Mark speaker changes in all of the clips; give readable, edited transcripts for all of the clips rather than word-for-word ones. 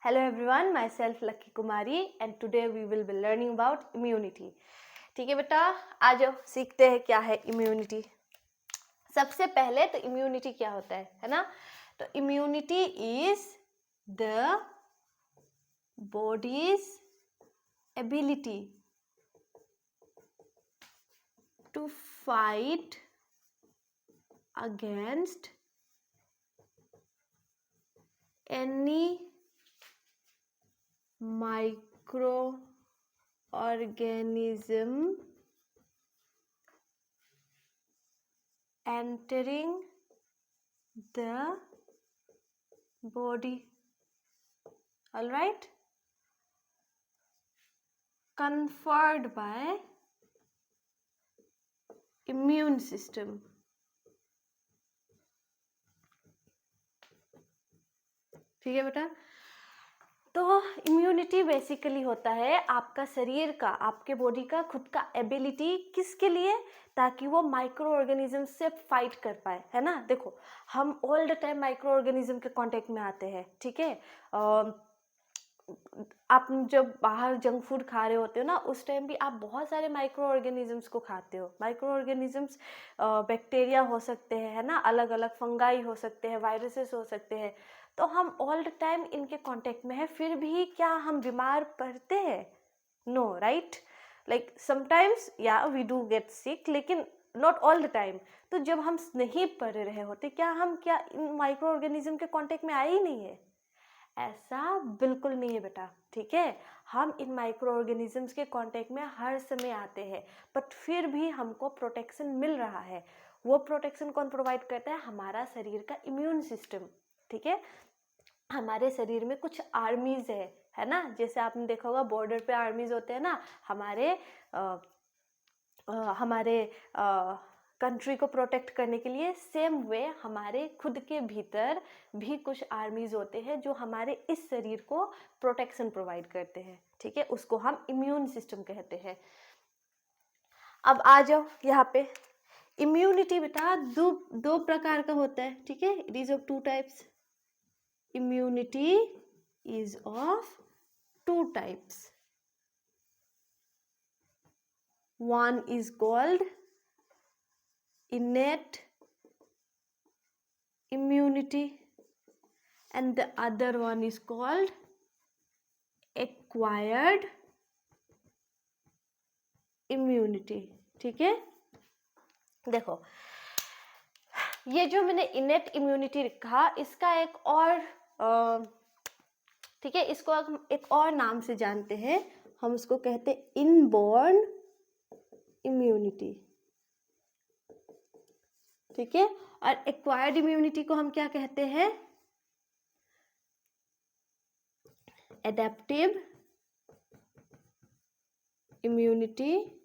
Speaker 1: Hello everyone, myself Lucky Kumari and today we will be learning about immunity. ठीक है बेटा, आ जाओ सीखते हैं क्या है इम्यूनिटी। सबसे पहले तो इम्यूनिटी क्या होता है ना? तो immunity is the body's ability to fight against any microorganism entering the body. All right, conferred by immune system. ठीक है बेटा, तो इम्यूनिटी बेसिकली होता है आपका शरीर का, आपके बॉडी का खुद का एबिलिटी, किसके लिए? ताकि वो माइक्रो ऑर्गेनिज्म से फाइट कर पाए, है ना। देखो, हम all the time micro organism के कांटेक्ट में आते हैं, ठीक है। आप जब बाहर जंक फूड खा रहे होते हो ना, उस टाइम भी आप बहुत सारे माइक्रो ऑर्गेनिजम्स को खाते हो। माइक्रो ऑर्गेनिजम्स बैक्टीरिया हो सकते हैं, है ना, अलग अलग फंगाई हो सकते हैं, वायरसेस हो सकते हैं। तो हम ऑल द टाइम इनके कांटेक्ट में है, फिर भी क्या हम बीमार पड़ते हैं? No, right. लाइक समटाइम्स या वी डू गेट सिक, लेकिन नॉट ऑल द टाइम। तो जब हम नहीं पढ़ रहे होते, क्या इन माइक्रो ऑर्गेनिज्म के कांटेक्ट में आए ही नहीं है? ऐसा बिल्कुल नहीं है बेटा, ठीक है। हम इन माइक्रो ऑर्गेनिजम्स के कांटेक्ट में हर समय आते हैं, बट फिर भी हमको प्रोटेक्शन मिल रहा है। वो प्रोटेक्शन कौन प्रोवाइड करता है? हमारा शरीर का इम्यून सिस्टम, ठीक है। हमारे शरीर में कुछ आर्मीज है ना, जैसे आपने देखा होगा बॉर्डर पे आर्मीज होते हैं ना, हमारे कंट्री को प्रोटेक्ट करने के लिए। सेम वे हमारे खुद के भीतर भी कुछ आर्मीज होते हैं जो हमारे इस शरीर को प्रोटेक्शन प्रोवाइड करते हैं, ठीक है। उसको हम इम्यून सिस्टम कहते हैं। अब आ जाओ यहाँ पे, इम्यूनिटी बेटा दो प्रकार का होता है, ठीक है। It is of two types. Immunity is of two types. One is called innate immunity and the other one is called acquired immunity, ठीक है। देखो, ये जो मैंने innate immunity लिखा, इसका एक और ठीक है, इसको हम एक और नाम से जानते हैं, हम उसको कहते हैं इनबॉर्न इम्यूनिटी, ठीक है। और एक्वायर्ड इम्यूनिटी को हम क्या कहते हैं? एडेप्टिव इम्यूनिटी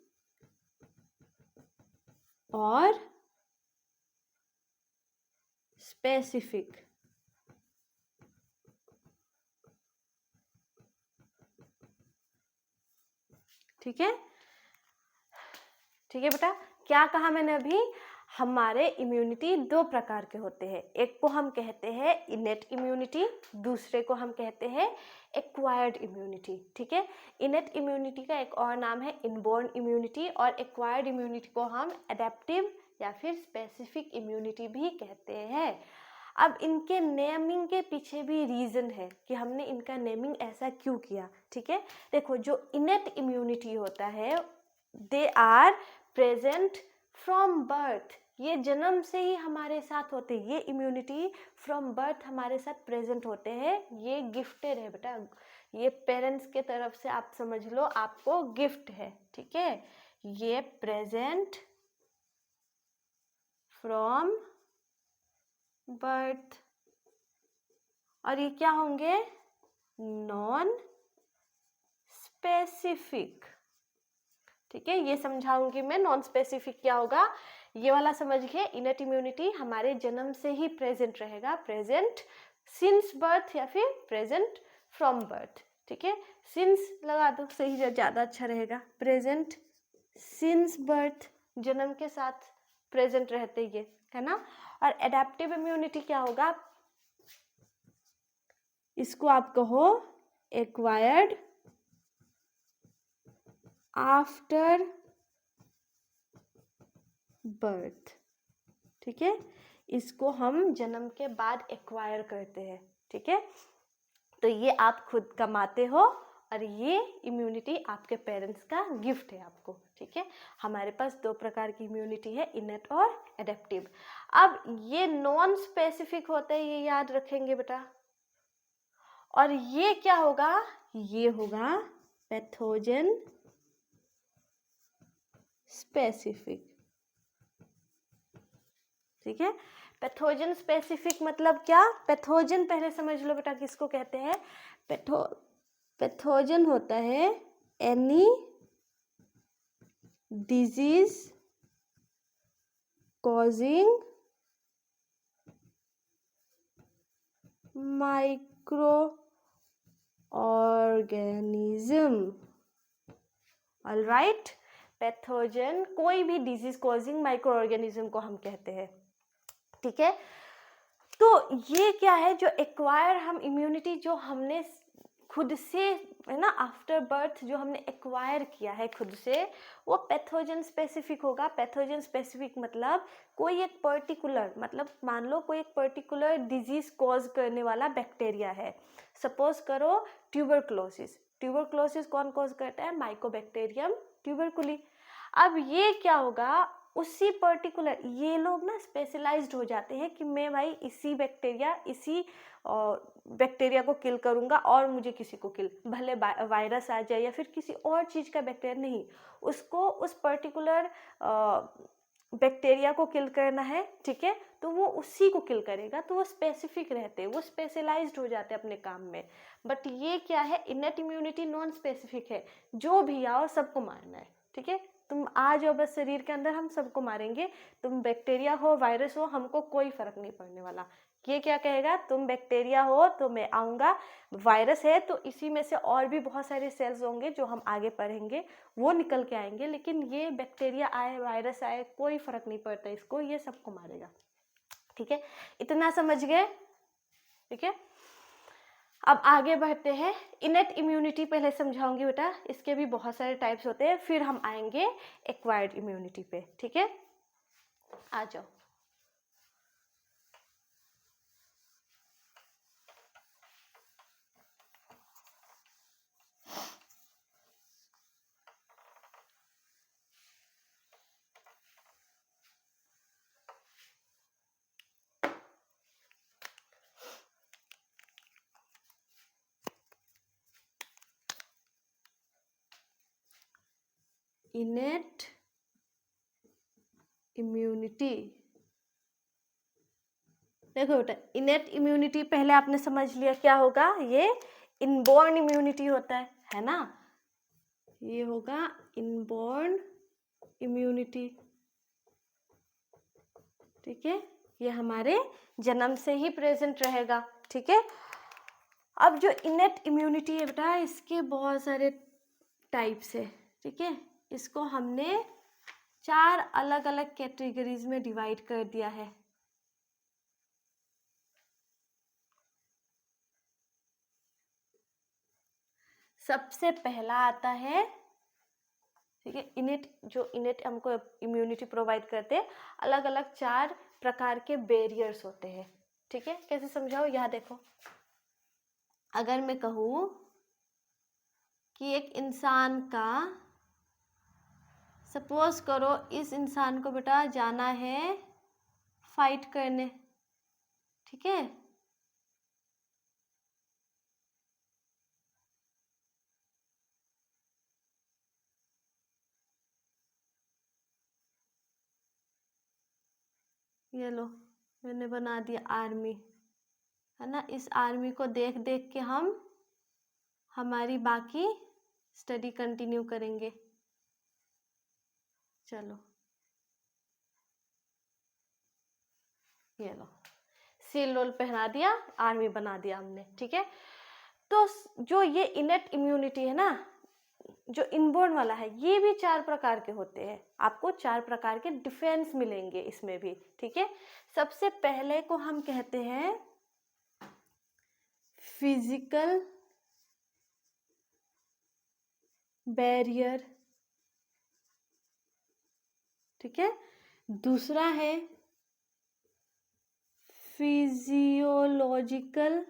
Speaker 1: और स्पेसिफिक, ठीक है। ठीक है बेटा, क्या कहा मैंने अभी? हमारे इम्यूनिटी दो प्रकार के होते हैं। एक को हम कहते हैं इनेट इम्यूनिटी, दूसरे को हम कहते हैं एक्वायर्ड इम्यूनिटी, ठीक है। इनेट इम्यूनिटी का एक और नाम है इनबॉर्न इम्यूनिटी और एक्वायर्ड इम्यूनिटी को हम एडेप्टिव या फिर स्पेसिफिक इम्यूनिटी भी कहते हैं। अब इनके नेमिंग के पीछे भी रीजन है कि हमने इनका नेमिंग ऐसा क्यों किया, ठीक है। देखो, जो इनेट इम्यूनिटी होता है, they are present from birth, ये जन्म से ही हमारे साथ होते हैं। ये इम्यूनिटी फ्रॉम बर्थ हमारे साथ प्रेजेंट होते हैं। ये गिफ्टेड है बेटा, ये पेरेंट्स के तरफ से आप समझ लो, आपको गिफ्ट है, ठीक है। ये प्रेजेंट फ्रॉम बर्थ, और ये क्या होंगे? नॉन स्पेसिफिक, ठीक है। ये समझाऊंगी मैं। नॉन स्पेसिफिक क्या होगा, ये वाला समझिए। इनेट इम्यूनिटी हमारे जन्म से ही प्रेजेंट रहेगा, प्रेजेंट सिंस बर्थ या फिर प्रेजेंट फ्रॉम बर्थ, ठीक है। सिंस लगा दो, सही ज़्यादा अच्छा रहेगा। प्रेजेंट सिंस बर्थ, जन्म के साथ प्रेजेंट रहते ये, है ना। और एडेप्टिव इम्यूनिटी क्या होगा? इसको आप कहो एक्वायर्ड आफ्टर बर्थ, ठीक है, इसको हम जन्म के बाद एक्वायर करते हैं, ठीक है। तो ये आप खुद कमाते हो और ये इम्यूनिटी आपके पेरेंट्स का गिफ्ट है आपको, ठीक है। हमारे पास दो प्रकार की इम्यूनिटी है, इनेट और एडेप्टिव। अब ये नॉन स्पेसिफिक होता है, ये याद रखेंगे बेटा। और ये क्या होगा, ये होगा पैथोजन स्पेसिफिक, ठीक है। पैथोजन स्पेसिफिक मतलब क्या, पैथोजन पहले समझ लो बेटा किसको कहते हैं। पैथोजन होता है any disease causing micro organism, alright. Pathogen कोई भी डिजीज कॉजिंग माइक्रो ऑर्गेनिज्म को हम कहते हैं, ठीक है। तो ये क्या है, जो एक्वायर हम इम्यूनिटी जो हमने खुद से, है ना, आफ्टर बर्थ जो हमने एक्वायर किया है खुद से, वो पैथोजन स्पेसिफिक होगा। पैथोजन स्पेसिफिक मतलब कोई एक पर्टिकुलर, मतलब मान लो कोई एक पर्टिकुलर डिजीज कॉज करने वाला बैक्टीरिया है। सपोज करो ट्यूबरक्लोसिस, ट्यूबरक्लोसिस कौन कॉज करता है, माइकोबैक्टीरियम ट्यूबरकुली। अब ये क्या होगा, उसी पर्टिकुलर, ये लोग ना स्पेशलाइज्ड हो जाते हैं कि मैं भाई इसी बैक्टीरिया को किल करूंगा और मुझे किसी को किल, भले वायरस आ जाए या फिर किसी और चीज़ का बैक्टीरिया, नहीं, उसको उस पर्टिकुलर बैक्टीरिया को किल करना है, ठीक है। तो वो उसी को किल करेगा, तो वो स्पेसिफिक रहते हैं, वो स्पेशलाइज्ड हो जाते हैं अपने काम में। बट ये क्या है, इनेट इम्यूनिटी नॉन स्पेसिफिक है, जो भी आओ सबको मारना है, ठीक है। तुम आ जाओ बस शरीर के अंदर, हम सबको मारेंगे, तुम बैक्टीरिया हो वायरस हो, हमको कोई फर्क नहीं पड़ने वाला। ये क्या कहेगा, तुम बैक्टीरिया हो तो मैं आऊँगा, वायरस है तो इसी में से और भी बहुत सारे सेल्स होंगे जो हम आगे पढ़ेंगे, वो निकल के आएंगे, लेकिन ये बैक्टीरिया आए वायरस आए कोई फर्क नहीं पड़ता इसको, ये सबको मारेगा, ठीक है। इतना समझ गए, ठीक है। अब आगे बढ़ते हैं, इनेट इम्यूनिटी पहले समझाऊंगी बेटा, इसके भी बहुत सारे टाइप्स होते हैं, फिर हम आएंगे एक्वायर्ड इम्यूनिटी पे, ठीक है। आ जाओ। इनेट इम्यूनिटी, देखो बेटा, इनेट इम्यूनिटी पहले आपने समझ लिया क्या होगा, ये इनबॉर्न इम्यूनिटी होता है ना, ये होगा इनबॉर्न इम्यूनिटी, ठीक है, ये हमारे जन्म से ही प्रेजेंट रहेगा, ठीक है। अब जो इनेट इम्यूनिटी है बेटा, इसके बहुत सारे टाइप्स है, ठीक है। इसको हमने 4 अलग अलग कैटेगरीज में डिवाइड कर दिया है। सबसे पहला आता है, ठीक है, इनेट, जो इनेट हमको इम्यूनिटी प्रोवाइड करते हैं, अलग अलग 4 प्रकार के बैरियर्स होते हैं, ठीक है। कैसे समझाओ, यहाँ देखो, अगर मैं कहूँ कि एक इंसान का, सपोज करो इस इंसान को बेटा जाना है फाइट करने, ठीक है। ये लो, मैंने बना दिया आर्मी, है ना। इस आर्मी को देख देख के हम हमारी बाकी स्टडी कंटिन्यू करेंगे। चलो, ये लो, सील रोल पहना दिया, आर्मी बना दिया हमने, ठीक है। तो जो ये इनेट इम्यूनिटी है ना, जो इनबोर्न वाला है, ये भी 4 प्रकार के होते हैं, आपको 4 प्रकार के डिफेंस मिलेंगे इसमें भी, ठीक है। सबसे पहले को हम कहते हैं फिजिकल बैरियर, ठीक है। दूसरा है फिजियोलॉजिकल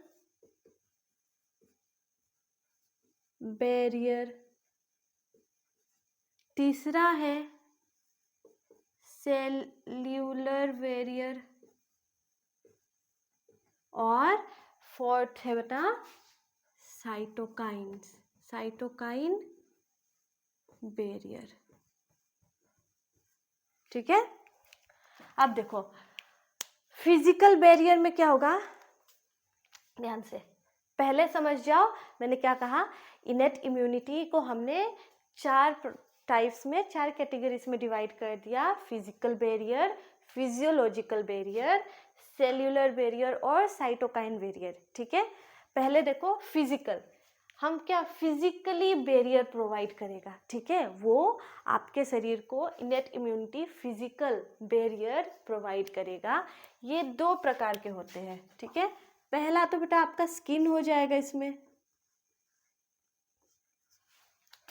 Speaker 1: बैरियर, तीसरा है सेल्यूलर बैरियर, और फोर्थ है बेटा साइटोकाइन बैरियर, ठीक है। अब देखो फिजिकल बैरियर में क्या होगा, ध्यान से पहले समझ जाओ। मैंने क्या कहा, इनेट इम्यूनिटी को हमने 4 टाइप्स में, 4 कैटेगरीज में डिवाइड कर दिया। Physical barrier, physiological barrier, cellular barrier और साइटोकाइन बैरियर, ठीक है। पहले देखो फिजिकल, हम क्या फिजिकली बैरियर प्रोवाइड करेगा, ठीक है। वो आपके शरीर को innate immunity physical barrier provide करेगा। ये 2 प्रकार के होते हैं, ठीक है। पहला तो बेटा आपका स्किन हो जाएगा इसमें,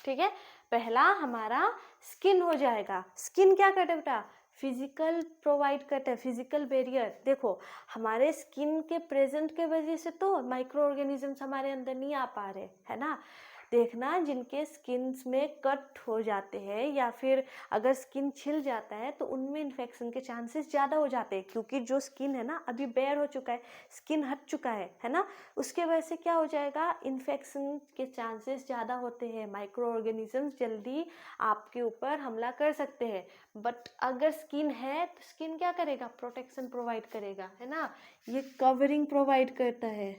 Speaker 1: ठीक है। पहला हमारा स्किन हो जाएगा। स्किन क्या करता है बेटा, फिजिकल प्रोवाइड करता है, फिजिकल बैरियर। देखो हमारे स्किन के प्रेजेंट के वजह से तो माइक्रो ऑर्गेनिजम्स हमारे अंदर नहीं आ पा रहे, है ना। देखना जिनके स्किन्स में कट हो जाते हैं या फिर अगर स्किन छिल जाता है तो उनमें इन्फेक्शन के चांसेस ज़्यादा हो जाते हैं, क्योंकि जो स्किन है ना अभी बेयर हो चुका है, स्किन हट चुका है ना। उसके वजह से क्या हो जाएगा, इन्फेक्शन के चांसेस ज़्यादा होते हैं, माइक्रो ऑर्गेनिजम्स जल्दी आपके ऊपर हमला कर सकते हैं। बट अगर स्किन है तो स्किन क्या करेगा, प्रोटेक्शन प्रोवाइड करेगा, है ना। ये कवरिंग प्रोवाइड करता है,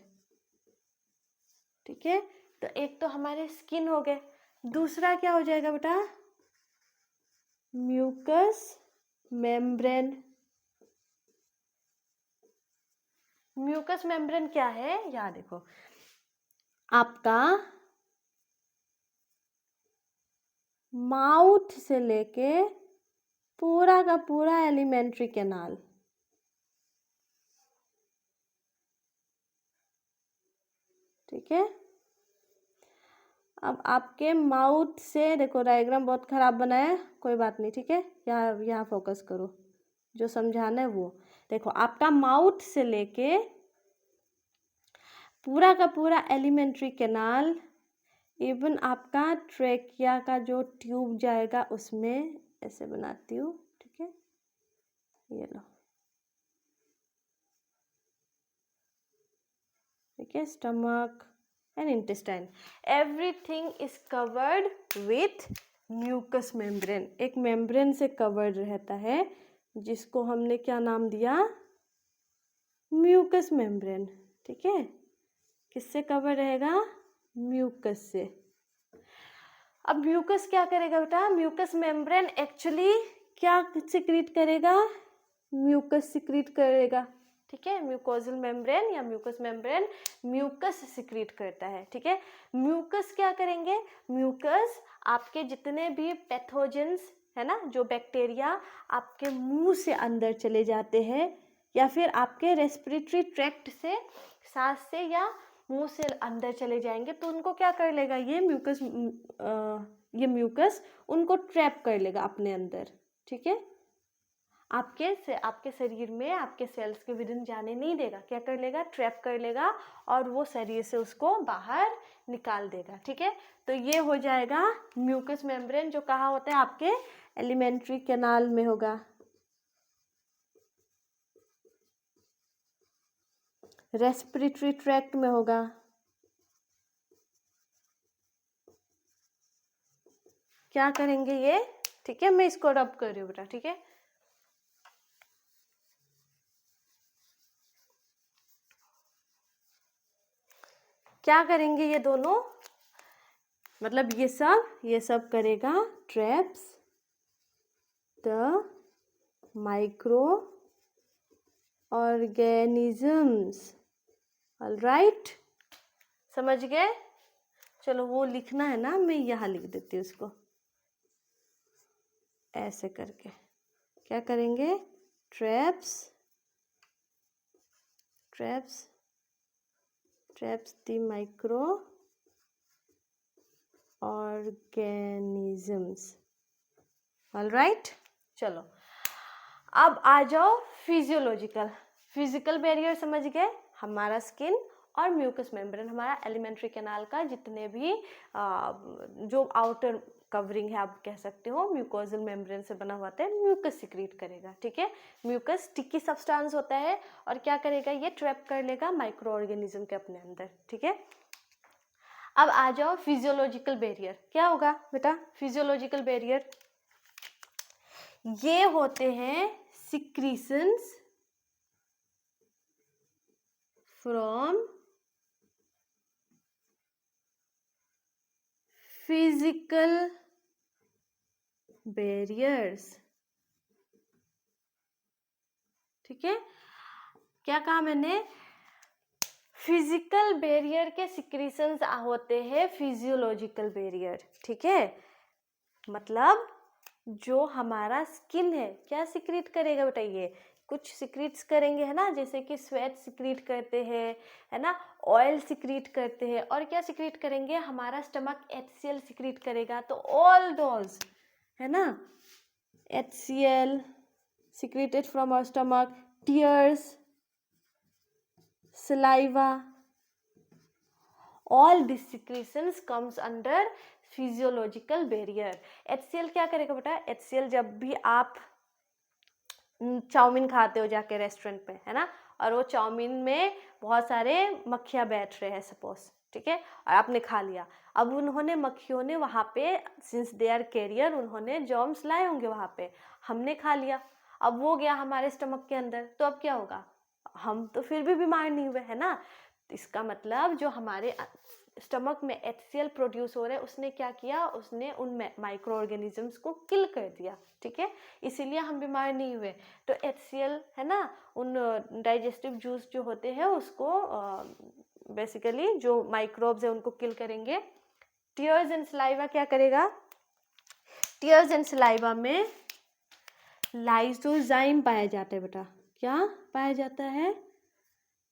Speaker 1: ठीक है। तो एक तो हमारे स्किन हो गए, दूसरा क्या हो जाएगा बेटा, म्यूकस मेम्ब्रेन। म्यूकस मेम्ब्रेन क्या है, यहाँ देखो आपका माउथ से लेके पूरा का पूरा एलिमेंट्री कैनाल, ठीक है। अब आपके माउथ से देखो, डायग्राम बहुत खराब बना है, कोई बात नहीं, ठीक है। यहाँ फोकस करो, जो समझाना है वो देखो। आपका माउथ से लेके पूरा का पूरा एलिमेंट्री कैनाल, इवन आपका ट्रेकिया का जो ट्यूब जाएगा उसमें, ऐसे बनाती हूँ, ठीक है। ये लो, ठीक है। Stomach and intestine, everything is covered with mucus membrane. एक मेम्ब्रेन से कवर्ड रहता है जिसको हमने क्या नाम दिया, म्यूकस मेम्ब्रेन, ठीक है। किससे कवर रहेगा, म्यूकस से। अब म्यूकस क्या करेगा बेटा, म्यूकस मेम्ब्रेन एक्चुअली क्या सिक्रीट करेगा, म्यूकस सिक्रीट करेगा, ठीक है। म्यूकोजल मेम्ब्रेन या म्यूकस मेम्ब्रेन म्यूकस सिक्रीट करता है, ठीक है। म्यूकस क्या करेंगे, म्यूकस आपके जितने भी पैथोजेंस है ना, जो बैक्टीरिया आपके मुंह से अंदर चले जाते हैं या फिर आपके रेस्पिरेटरी ट्रैक्ट से, सांस से या मुंह से अंदर चले जाएंगे, तो उनको क्या कर लेगा, ये म्यूकस उनको ट्रैप कर लेगा अपने अंदर, ठीक है। आपके शरीर में आपके सेल्स के विदिन जाने नहीं देगा, क्या कर लेगा, ट्रैप कर लेगा और वो शरीर से उसको बाहर निकाल देगा, ठीक है। तो ये हो जाएगा म्यूकस मेम्ब्रेन, जो कहाँ होता है, आपके एलिमेंट्री कैनाल में होगा, रेस्पिरेटरी ट्रैक्ट में होगा, क्या करेंगे ये, ठीक है। मैं इसको रब कर रही हूँ बेटा, ठीक है। क्या करेंगे ये दोनों, मतलब ये सब करेगा traps the micro organisms, alright, समझ गए। चलो वो लिखना है ना, मैं यहाँ लिख देती हूँ उसको ऐसे करके। क्या करेंगे, traps traps the micro organisms. Alright, चलो अब आ जाओ फिजियोलॉजिकल। फिजिकल बैरियर समझ गए, हमारा स्किन और म्यूकस मेम्ब्रेन, हमारा एलिमेंट्री कैनाल का जितने भी जो आउटर कवरिंग है आप कह सकते हो, म्यूकोजल मेम्ब्रेन से बना हुआ है, म्यूकस सिक्रीट करेगा। ठीक है, म्यूकस स्टिकी सब्सटेंस होता है और क्या करेगा, ये ट्रैप कर लेगा माइक्रो ऑर्गेनिज्म के अपने अंदर। ठीक है, अब आ जाओ फिजियोलॉजिकल बैरियर। क्या होगा बेटा फिजियोलॉजिकल बैरियर? ये होते हैं सिक्रीशंस फ्रॉम फिजिकल बैरियर्स। ठीक है, क्या कहा मैंने? फिजिकल बैरियर के सिक्रीशंस होते हैं फिजियोलॉजिकल बैरियर। ठीक है, मतलब जो हमारा स्किन है क्या सिक्रीट करेगा बेटा, ये कुछ सिक्रीट्स करेंगे, है ना, जैसे कि स्वेट सिक्रीट करते हैं, है ना, ऑयल सिक्रीट करते हैं, और क्या सिक्रीट करेंगे, हमारा स्टमक HCl सिक्रीट करेगा। तो ऑल दोज, है ना, HCl secreted from our stomach, tears, saliva, all these secretions comes under physiological barrier। HCl क्या करेगा बेटा? HCl जब भी आप चाउमीन खाते हो जाके रेस्टोरेंट पे, है ना, और वो चाउमीन में बहुत सारे मक्खियाँ बैठ रहे हैं सपोज, ठीक है, और आपने खा लिया। अब उन्होंने मक्खियों ने वहाँ पे सिंस दे आर कैरियर, उन्होंने जर्म्स लाए होंगे वहाँ पे, हमने खा लिया, अब वो गया हमारे स्टमक के अंदर, तो अब क्या होगा, हम तो फिर भी बीमार नहीं हुए, है ना। इसका मतलब जो हमारे स्टमक में HCl प्रोड्यूस हो रहा है, उसने क्या किया, उसने उन माइक्रो ऑर्गेनिजम्स को किल कर दिया। ठीक है, इसीलिए हम बीमार नहीं हुए। तो HCl, है ना, उन डाइजेस्टिव जूस जो होते हैं उसको बेसिकली जो माइक्रोब्स है उनको किल करेंगे। टीयर्स एंड सलाइवा क्या करेगा? टीयर्स एंड सलाइवा में लाइसोजाइम पाया जाता है बेटा। क्या पाया जाता है?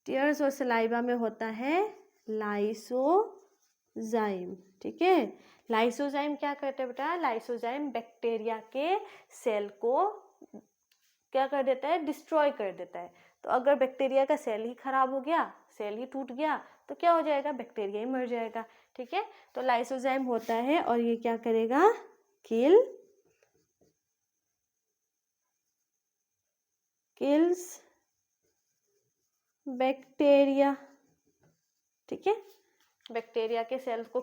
Speaker 1: टीयर्स और सलाइवा में होता है लाइसोजाइम। ठीक है, लाइसोजाइम क्या करता है बेटा? लाइसोजाइम बैक्टीरिया के सेल को क्या कर देता है? डिस्ट्रॉय कर देता है। तो अगर बैक्टीरिया का सेल ही खराब हो गया, सेल ही टूट गया, तो क्या हो जाएगा? बैक्टीरिया ही मर जाएगा। ठीक है, तो लाइसोजाइम होता है और ये क्या करेगा? Kills bacteria. ठीक है, बैक्टीरिया के सेल्स को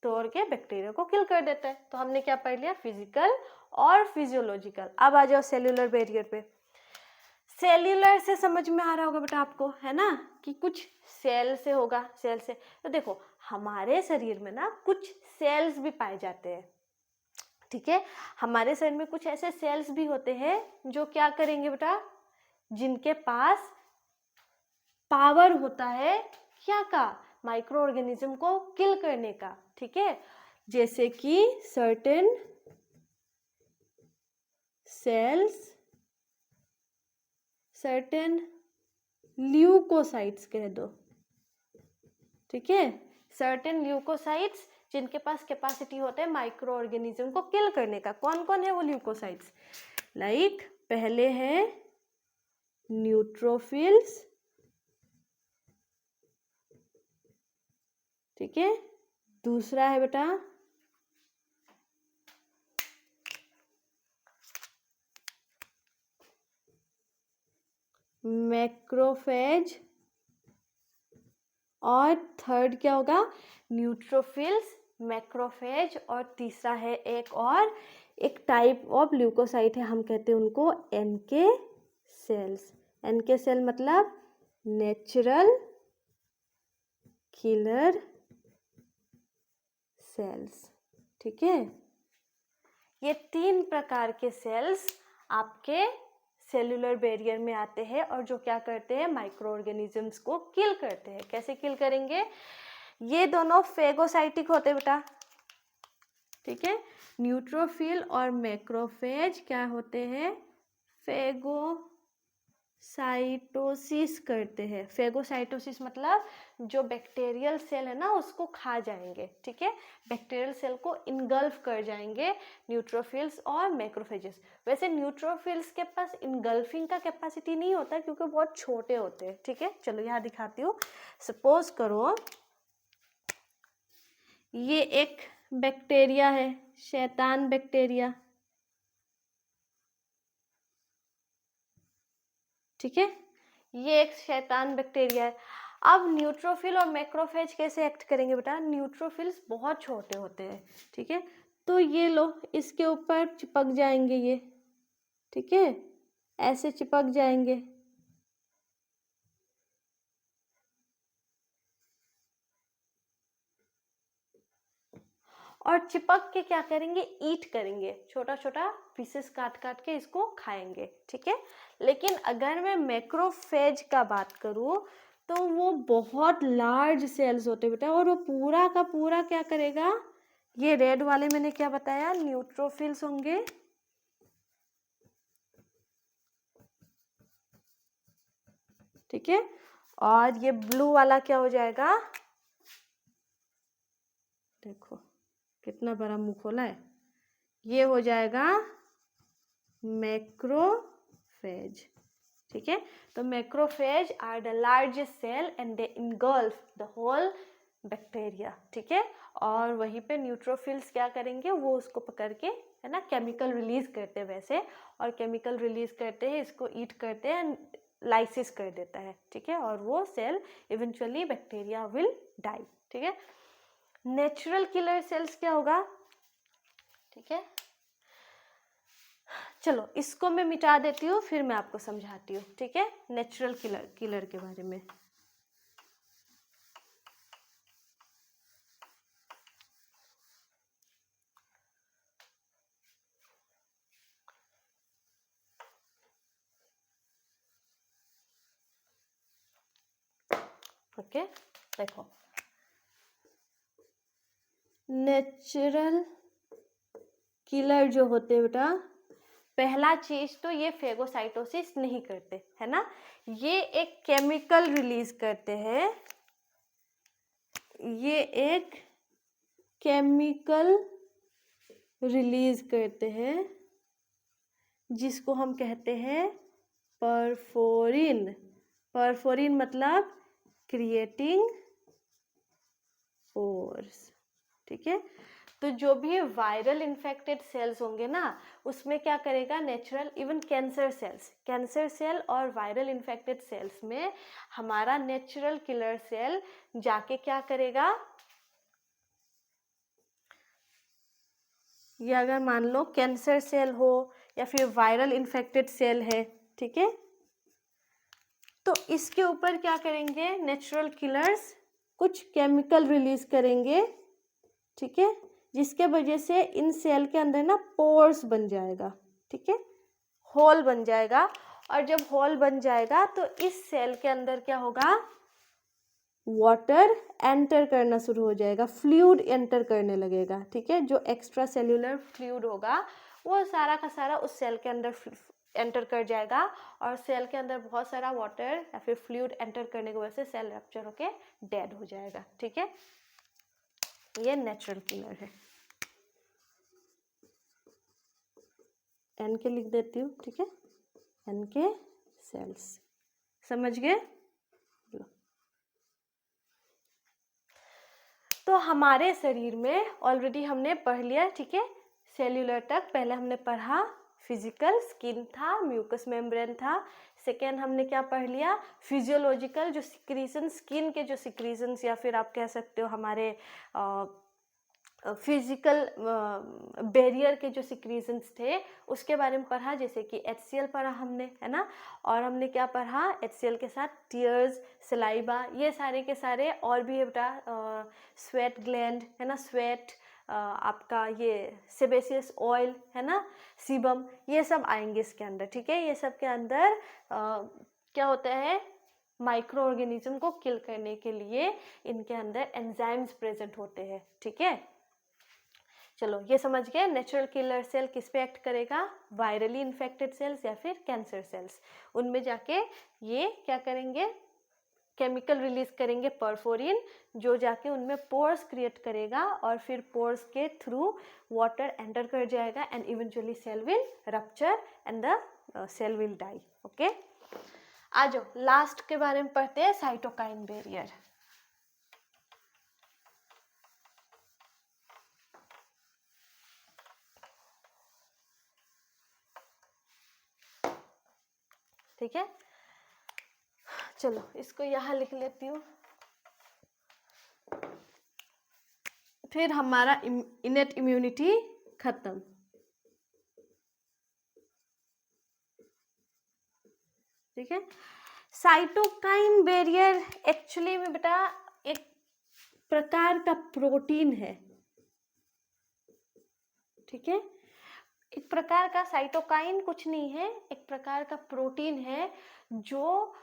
Speaker 1: तोड़ के बैक्टीरिया को किल कर देता है। तो हमने क्या पढ़ लिया? फिजिकल और फिजियोलॉजिकल। अब आ जाओ सेल्यूलर बैरियर पे। सेल्यूलर से समझ में आ रहा होगा बेटा आपको, है ना, कि कुछ सेल से होगा, सेल से। तो देखो हमारे शरीर में ना कुछ सेल्स भी पाए जाते हैं। ठीक है, हमारे शरीर में कुछ ऐसे सेल्स भी होते हैं जो क्या करेंगे बेटा? जिनके पास पावर होता है क्या का? माइक्रो ऑर्गेनिज्म को किल करने का। ठीक है, जैसे कि सर्टेन सेल्स, सर्टेन ल्यूकोसाइट्स कह दो। ठीक है, सर्टेन ल्यूकोसाइट्स जिनके पास कैपेसिटी होता है माइक्रो ऑर्गेनिज्म को किल करने का। कौन कौन है वो ल्यूकोसाइट्स? लाइक पहले है न्यूट्रोफिल्स। ठीक है, दूसरा है बेटा मैक्रोफेज, और थर्ड क्या होगा? न्यूट्रोफिल्स, मैक्रोफेज, और तीसरा है एक टाइप ऑफ ल्यूकोसाइट है, हम कहते हैं उनको NK सेल्स। NK सेल मतलब नेचुरल किलर सेल्स। ठीक है, ये 3 प्रकार के सेल्स आपके सेल्यूलर बैरियर में आते हैं और जो क्या करते हैं? माइक्रो ऑर्गेनिजम्स को किल करते हैं। कैसे किल करेंगे? ये दोनों फेगोसाइटिक होते हैं बेटा। ठीक है, न्यूट्रोफिल और मैक्रोफेज क्या होते हैं? फेगोसाइटिक फेगोसाइटोसिस करते हैं। फेगोसाइटोसिस मतलब जो बैक्टीरियल सेल है ना उसको खा जाएंगे, ठीक है, बैक्टीरियल सेल को इनगल्फ कर जाएंगे न्यूट्रोफिल्स और मैक्रोफेजेस। वैसे न्यूट्रोफिल्स के पास इनगल्फिंग का कैपेसिटी नहीं होता क्योंकि बहुत छोटे होते हैं, ठीक है। चलो यहाँ दिखाती हूँ। सपोज करो ये एक बैक्टीरिया है, शैतान बैक्टीरिया, ठीक है, ये एक शैतान बैक्टीरिया है। अब न्यूट्रोफिल और मैक्रोफेज कैसे एक्ट करेंगे बेटा? न्यूट्रोफिल्स बहुत छोटे होते हैं, ठीक है, तो ये लो इसके ऊपर चिपक जाएंगे ये, ठीक है, ऐसे चिपक जाएंगे। और चिपक के क्या करेंगे? ईट करेंगे, छोटा छोटा पीसेस काट काट के इसको खाएंगे, ठीक है। लेकिन अगर मैं मैक्रोफेज का बात करूं तो वो बहुत लार्ज सेल्स होते बेटा, और वो पूरा का पूरा क्या करेगा? ये रेड वाले मैंने क्या बताया? न्यूट्रोफिल्स होंगे, ठीक है, और ये ब्लू वाला क्या हो जाएगा? देखो कितना बड़ा मुंह खोला है, ये हो जाएगा मैक्रोफेज, ठीक है। तो macrophage are the largest cell and they engulf the whole bacteria, ठीक है। और वहीं पे न्यूट्रोफिल्स क्या करेंगे? वो उसको पकड़ के, है ना, केमिकल रिलीज करते हैं वैसे, और केमिकल रिलीज करते हैं, इसको ईट करते हैं, लाइसिस कर देता है, ठीक है, और वो cell eventually bacteria will die, ठीक है। नेचुरल किलर सेल्स क्या होगा? ठीक है, चलो इसको मैं मिटा देती हूँ, फिर मैं आपको समझाती हूँ, ठीक है, नेचुरल किलर के बारे में। ओके, देखो नेचुरल किलर जो होते हैं बेटा, पहला चीज तो ये फेगोसाइटोसिस नहीं करते, है ना, ये एक केमिकल रिलीज करते हैं, ये एक केमिकल रिलीज करते हैं जिसको हम कहते हैं परफोरिन। परफोरिन मतलब क्रिएटिंग पोर्स, ठीक है। तो जो भी वायरल इन्फेक्टेड सेल्स होंगे ना, उसमें क्या करेगा? Natural, even cancer cells, cancer cell और वायरल इन्फेक्टेड सेल्स में हमारा नेचुरल किलर सेल जाके क्या करेगा? ये अगर मान लो कैंसर सेल हो या फिर वायरल इन्फेक्टेड सेल है, ठीक है, तो इसके ऊपर क्या करेंगे? नेचुरल किलर्स कुछ केमिकल रिलीज करेंगे, ठीक है, जिसके वजह से इन सेल के अंदर ना पोर्स बन जाएगा, ठीक है, होल बन जाएगा। और जब होल बन जाएगा तो इस सेल के अंदर क्या होगा? वाटर एंटर करना शुरू हो जाएगा, फ्लूइड एंटर करने लगेगा, ठीक है, जो एक्स्ट्रा सेल्यूलर फ्लूइड होगा वो सारा का सारा उस सेल के अंदर एंटर कर जाएगा, और सेल के अंदर बहुत सारा वाटर या फिर फ्लूइड एंटर करने की वजह से सेल रप्चर होके डेड हो जाएगा, ठीक है। ये नेचुरल किलर है। एन के लिख देती हूँ, ठीक है, एन के सेल्स, समझ गए? तो हमारे शरीर में ऑलरेडी हमने पढ़ लिया, ठीक है, सेल्यूलर तक पहले हमने पढ़ा। फिजिकल स्किन था, म्यूकस मेम्ब्रेन था। सेकेंड हमने क्या पढ़ लिया? फिजियोलॉजिकल जो सिक्रीशन, स्किन के जो सिक्रीशंस या फिर आप कह सकते हो हमारे फिजिकल बैरियर के जो सिक्रीशंस थे उसके बारे में पढ़ा, जैसे कि HCl पढ़ा हमने, है ना, और हमने क्या पढ़ा? HCl के साथ टीयर्स, सलाइबा, ये सारे के सारे, और भी है बेटा स्वेट ग्लैंड, है ना, स्वेट, आपका ये सेबेसियस ऑयल, है ना, सीबम, ये सब आएंगे इसके अंदर, ठीक है। ये सब के अंदर क्या होता है? माइक्रो ऑर्गेनिज्म को किल करने के लिए इनके अंदर एंजाइम्स प्रेजेंट होते हैं, ठीक है। चलो ये समझ गए नेचुरल किलर सेल किस पे एक्ट करेगा, वायरली इन्फेक्टेड सेल्स या फिर कैंसर सेल्स। उनमें जाके ये क्या करेंगे, केमिकल रिलीज करेंगे परफोरिन, जो जाके उनमें पोर्स क्रिएट करेगा और फिर पोर्स के थ्रू वाटर एंटर कर जाएगा and eventually cell will rupture and the cell will die. Okay, आ जाओ लास्ट के बारे में पढ़ते हैं, साइटोकाइन बैरियर। ठीक है, चलो इसको यहाँ लिख लेती हूँ। फिर हमारा इनेट इम्यूनिटी खत्म। ठीक है, साइटोकाइन बैरियर एक्चुअली में बेटा एक प्रकार का प्रोटीन है। ठीक है, एक प्रकार का साइटोकाइन कुछ नहीं है, एक प्रकार का प्रोटीन है जो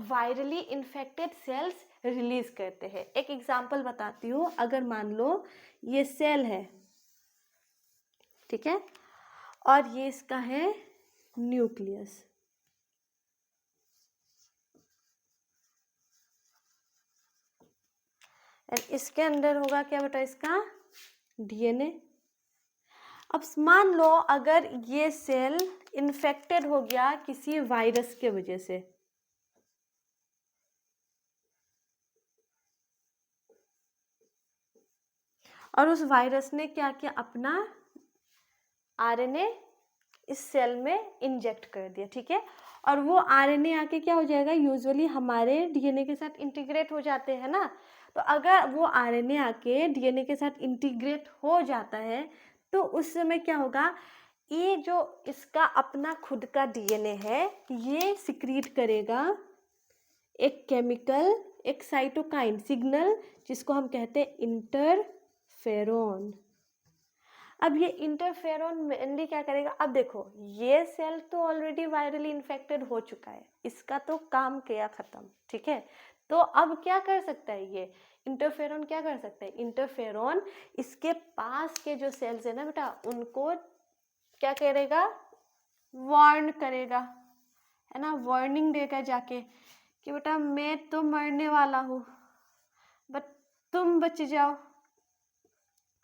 Speaker 1: वायरली इन्फेक्टेड सेल्स रिलीज करते हैं। एक एग्जांपल बताती हूँ, अगर मान लो ये सेल है, ठीक है, और ये इसका है न्यूक्लियस, और इसके अंदर होगा क्या बेटा, इसका डीएनए। अब मान लो अगर ये सेल इन्फेक्टेड हो गया किसी वायरस के वजह से, और उस वायरस ने क्या किया, अपना आरएनए इस सेल में इंजेक्ट कर दिया। ठीक है, और वो आरएनए आके क्या हो जाएगा, यूजुअली हमारे डीएनए के साथ इंटीग्रेट हो जाते हैं ना। तो अगर वो आरएनए आके डीएनए के साथ इंटीग्रेट हो जाता है तो उस समय क्या होगा, ये जो इसका अपना खुद का डीएनए है ये सिक्रीट करेगा एक केमिकल, एक साइटोकाइन सिग्नल, जिसको हम कहते हैं इंटरफेरॉन। अब ये इंटरफेरॉन मेनली क्या करेगा, अब देखो ये सेल तो ऑलरेडी वायरली इन्फेक्टेड हो चुका है, इसका तो काम किया खत्म। ठीक है, तो अब क्या कर सकता है ये इंटरफेरॉन, क्या कर सकता है इंटरफेरॉन, इसके पास के जो सेल्स है ना बेटा, उनको क्या करेगा, वार्न करेगा, है ना, वार्निंग देगा जाके कि बेटा मैं तो मरने वाला हूँ बट तुम बच जाओ।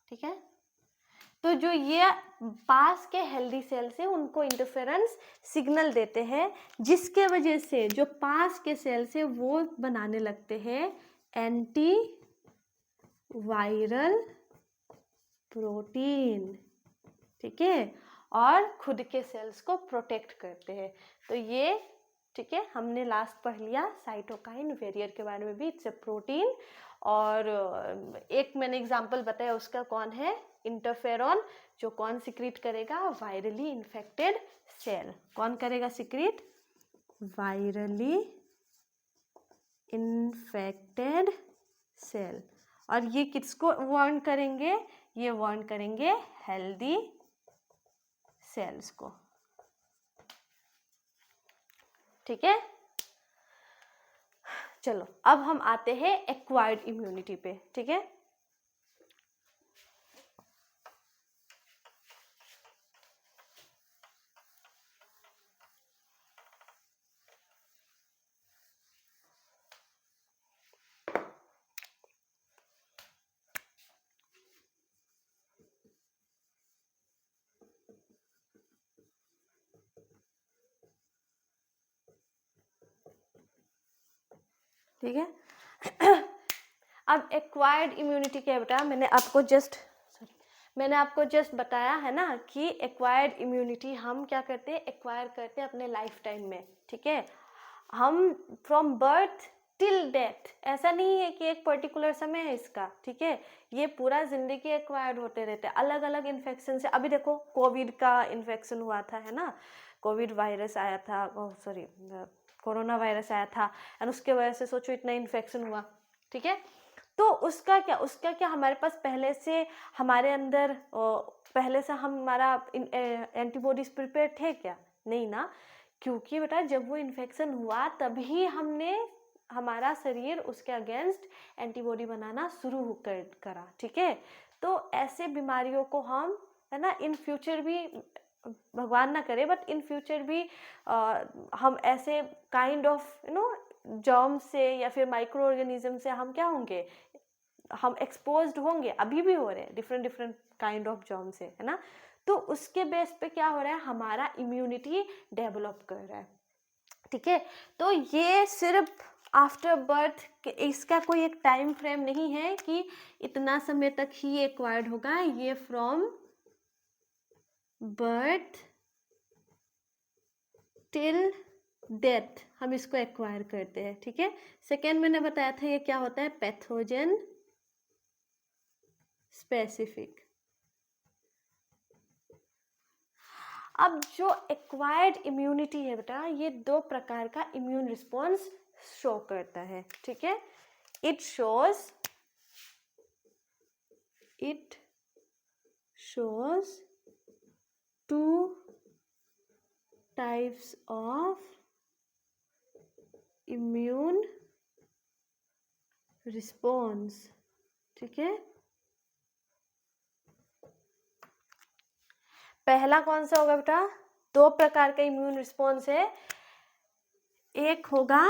Speaker 1: ठीक है, तो जो ये पास के हेल्दी सेल्स है उनको इंटरफेरेंस सिग्नल देते हैं, जिसके वजह से जो पास के सेल्स है वो बनाने लगते हैं एंटी वायरल प्रोटीन। ठीक है, और खुद के सेल्स को प्रोटेक्ट करते हैं। तो ये ठीक है, हमने लास्ट पढ़ लिया साइटोकाइन बैरियर के बारे में भी, इट्स ए प्रोटीन। और एक मैंने एग्जांपल बताया, उसका कौन है, इंटरफेरॉन, जो कौन सिक्रीट करेगा, वायरली इन्फेक्टेड सेल। कौन करेगा सिक्रीट, वायरली इन्फेक्टेड सेल। और ये किसको वार्न करेंगे, ये वार्न करेंगे हेल्दी सेल्स को। ठीक है, चलो अब हम आते हैं एक्वायर्ड इम्यूनिटी पे। ठीक है, ठीक है। अब एक्वायर्ड इम्यूनिटी क्या बेटा, मैंने आपको जस्ट बताया है ना कि एक्वायर्ड इम्यूनिटी हम क्या करते हैं, एक्वायर करते हैं अपने लाइफ टाइम में। ठीक है, हम फ्रॉम बर्थ टिल डेथ, ऐसा नहीं है कि एक पर्टिकुलर समय है इसका। ठीक है, ये पूरा जिंदगी एक्वायर्ड होते रहते हैं अलग अलग इन्फेक्शन से। अभी देखो कोविड का इन्फेक्शन हुआ था, है ना, कोविड वायरस आया था, सॉरी कोरोना वायरस आया था, एंड उसके वजह से सोचो इतना इन्फेक्शन हुआ। ठीक है, तो उसका क्या हमारे पास पहले से हमारे अंदर पहले से हमारा एंटीबॉडीज प्रिपेयर थे क्या, नहीं ना, क्योंकि बेटा जब वो इन्फेक्शन हुआ तभी हमने हमारा शरीर उसके अगेंस्ट एंटीबॉडी बनाना शुरू करा, ठीक है। तो ऐसे बीमारियों को हम, है ना, इन फ्यूचर भी, भगवान ना करे, बट इन फ्यूचर भी हम ऐसे काइंड ऑफ जर्म से या फिर माइक्रो ऑर्गेनिज्म से हम क्या होंगे, हम एक्सपोज्ड होंगे, अभी भी हो रहे हैं different different kind of germ से, है ना। तो उसके बेस पे क्या हो रहा है, हमारा इम्यूनिटी डेवलप कर रहा है, ठीक है। तो ये सिर्फ आफ्टर बर्थ, इसका कोई एक टाइम फ्रेम नहीं है कि इतना समय तक ही एक्वायर्ड होगा, ये फ्रॉम बर्थ टिल डेथ हम इसको एक्वायर करते हैं, ठीक है। सेकेंड मैंने बताया था ये क्या होता है, पैथोजन स्पेसिफिक। अब जो एक्वायर्ड इम्यूनिटी है बेटा, ये 2 प्रकार का इम्यून रिस्पॉन्स शो करता है, ठीक है। It shows 2 types of immune response, ठीक है। पहला कौन सा होगा बेटा, 2 प्रकार का इम्यून रिस्पॉन्स है, एक होगा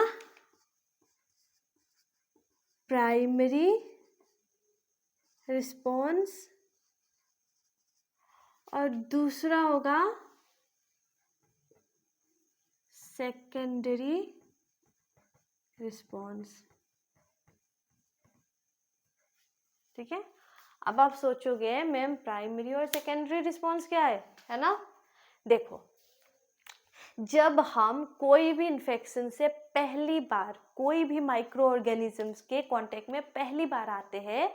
Speaker 1: प्राइमरी रिस्पॉन्स और दूसरा होगा सेकेंडरी रिस्पॉन्स, ठीक है। अब आप सोचोगे मैम प्राइमरी और सेकेंडरी रिस्पॉन्स क्या है ना। देखो, जब हम कोई भी इन्फेक्शन से पहली बार, कोई भी माइक्रो ऑर्गेनिजम्स के कांटेक्ट में पहली बार आते हैं,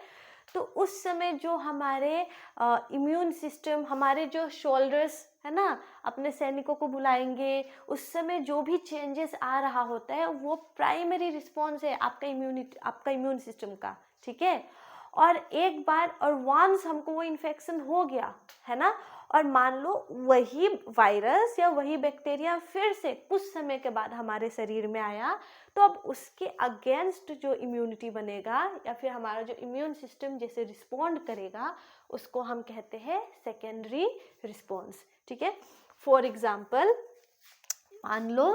Speaker 1: तो उस समय जो हमारे इम्यून सिस्टम, हमारे जो शोल्डर्स है ना, अपने सैनिकों को बुलाएंगे, उस समय जो भी चेंजेस आ रहा होता है वो प्राइमरी रिस्पॉन्स है आपका इम्यून सिस्टम का, ठीक है। और एक बार और वंस हमको वो इन्फेक्शन हो गया, है ना, और मान लो वही वायरस या वही बैक्टीरिया फिर से कुछ समय के बाद हमारे शरीर में आया, तो अब उसके अगेंस्ट जो इम्यूनिटी बनेगा या फिर हमारा जो इम्यून सिस्टम जैसे रिस्पॉन्ड करेगा, उसको हम कहते हैं सेकेंडरी रिस्पॉन्स, ठीक है। फॉर एग्जाम्पल, मान लो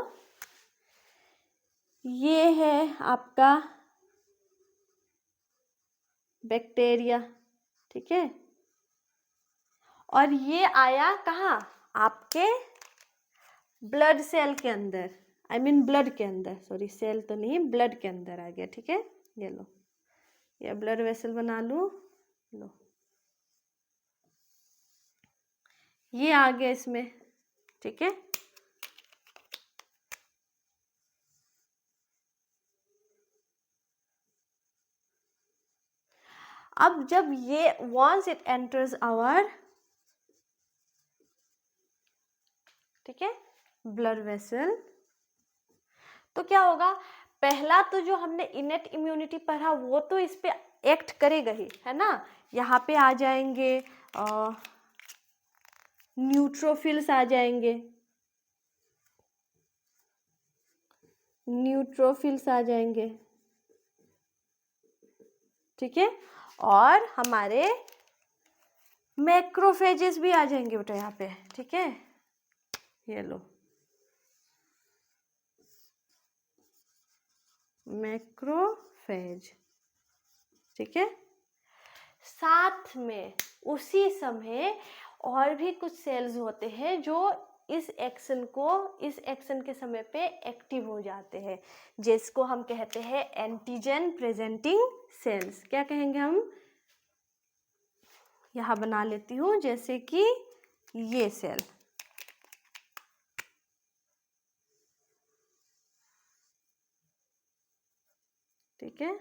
Speaker 1: ये है आपका बैक्टीरिया, ठीक है, और ये आया कहाँ, आपके ब्लड सेल के अंदर, आई मीन ब्लड के अंदर, सॉरी सेल तो नहीं, ब्लड के अंदर आ गया, ठीक है। ये लो, ये ब्लड वेसल बना लूं, लो ये आ गया इसमें, ठीक है। अब जब ये वंस इट एंटर्स आवर, ठीक है, ब्लड वेसल, तो क्या होगा, पहला तो जो हमने इनेट इम्यूनिटी पढ़ा वो तो इस पे एक्ट करेगा ही, है ना। यहाँ पे आ जाएंगे न्यूट्रोफिल्स आ जाएंगे, न्यूट्रोफिल्स आ जाएंगे, ठीक है, और हमारे मैक्रोफेजेस भी आ जाएंगे बेटा यहाँ पे, ठीक है। ये लो मैक्रोफेज, ठीक है। साथ में उसी समय और भी कुछ सेल्स होते हैं जो इस एक्शन के समय पे एक्टिव हो जाते हैं, जिसको हम कहते हैं एंटीजन प्रेजेंटिंग सेल्स। क्या कहेंगे हम, यहाँ बना लेती हूँ, जैसे कि ये सेल, ठीक है।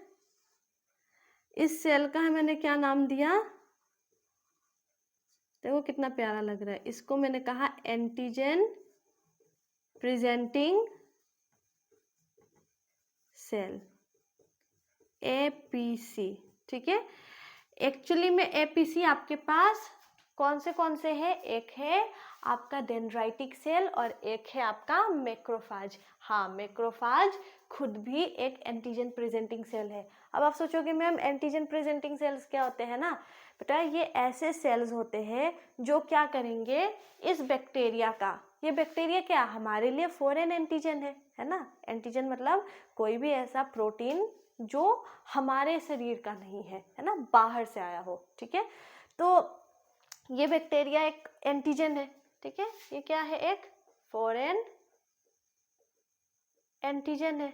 Speaker 1: इस सेल का मैंने क्या नाम दिया, देखो कितना प्यारा लग रहा है, इसको मैंने कहा एंटीजन प्रेजेंटिंग सेल, एपीसी, ठीक है। एक्चुअली में एपीसी आपके पास कौन से हैं? एक है आपका डेंड्राइटिक सेल और एक है आपका मैक्रोफाज। हाँ, मैक्रोफाज खुद भी एक एंटीजन प्रेजेंटिंग सेल है। अब आप सोचोगे मैम एंटीजन प्रेजेंटिंग सेल्स क्या होते हैं ना? बेटा ये ऐसे सेल्स होते हैं जो क्या करेंगे, इस बैक्टीरिया का, ये बैक्टीरिया क्या हमारे लिए फॉरेन एंटीजन है ना? एंटीजन मतलब कोई भी ऐसा प्रोटीन जो हमारे शरीर का नहीं है ना, बाहर से आया हो। ठीक है, तो ये बैक्टीरिया एक एंटीजन है। ठीक है, ये क्या है? एक फॉरेन एंटीजन है।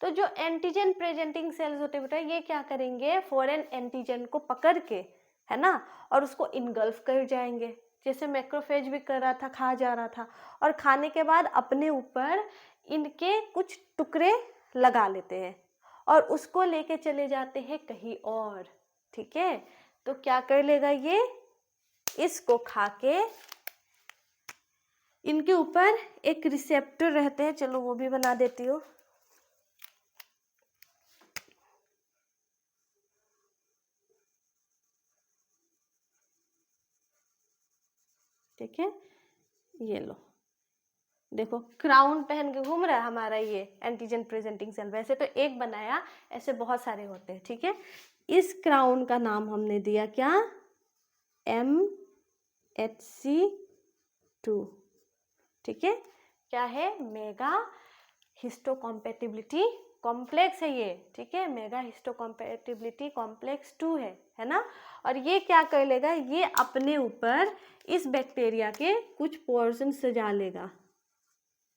Speaker 1: तो जो एंटीजन प्रेजेंटिंग सेल्स होते हैं बेटा, ये क्या करेंगे, फॉरेन एंटीजन को पकड़ के, है ना, और उसको इनगल्फ कर जाएंगे, जैसे मैक्रोफेज भी कर रहा था, खा जा रहा था, और खाने के बाद अपने ऊपर इनके कुछ टुकड़े लगा लेते हैं और उसको लेके चले जाते हैं कहीं और। ठीक है, तो क्या कर लेगा ये, इसको खा के इनके ऊपर एक रिसेप्टर रहते हैं, चलो वो भी बना देती हूँ। ठीक है, ये लो, देखो क्राउन पहन के घूम रहा है हमारा ये एंटीजन प्रेजेंटिंग सेल। वैसे तो एक बनाया, ऐसे बहुत सारे होते हैं। ठीक है, इस क्राउन का नाम हमने दिया क्या, MHC2। ठीक है, क्या है, मेगा हिस्टोकॉम्पैटिबिलिटी कॉम्प्लेक्स है ये। ठीक है, मेगा हिस्टोकॉम्पैटिबिलिटी कॉम्प्लेक्स 2 है ना। और ये क्या कर लेगा, ये अपने ऊपर इस बैक्टीरिया के कुछ पोर्शन सजा लेगा।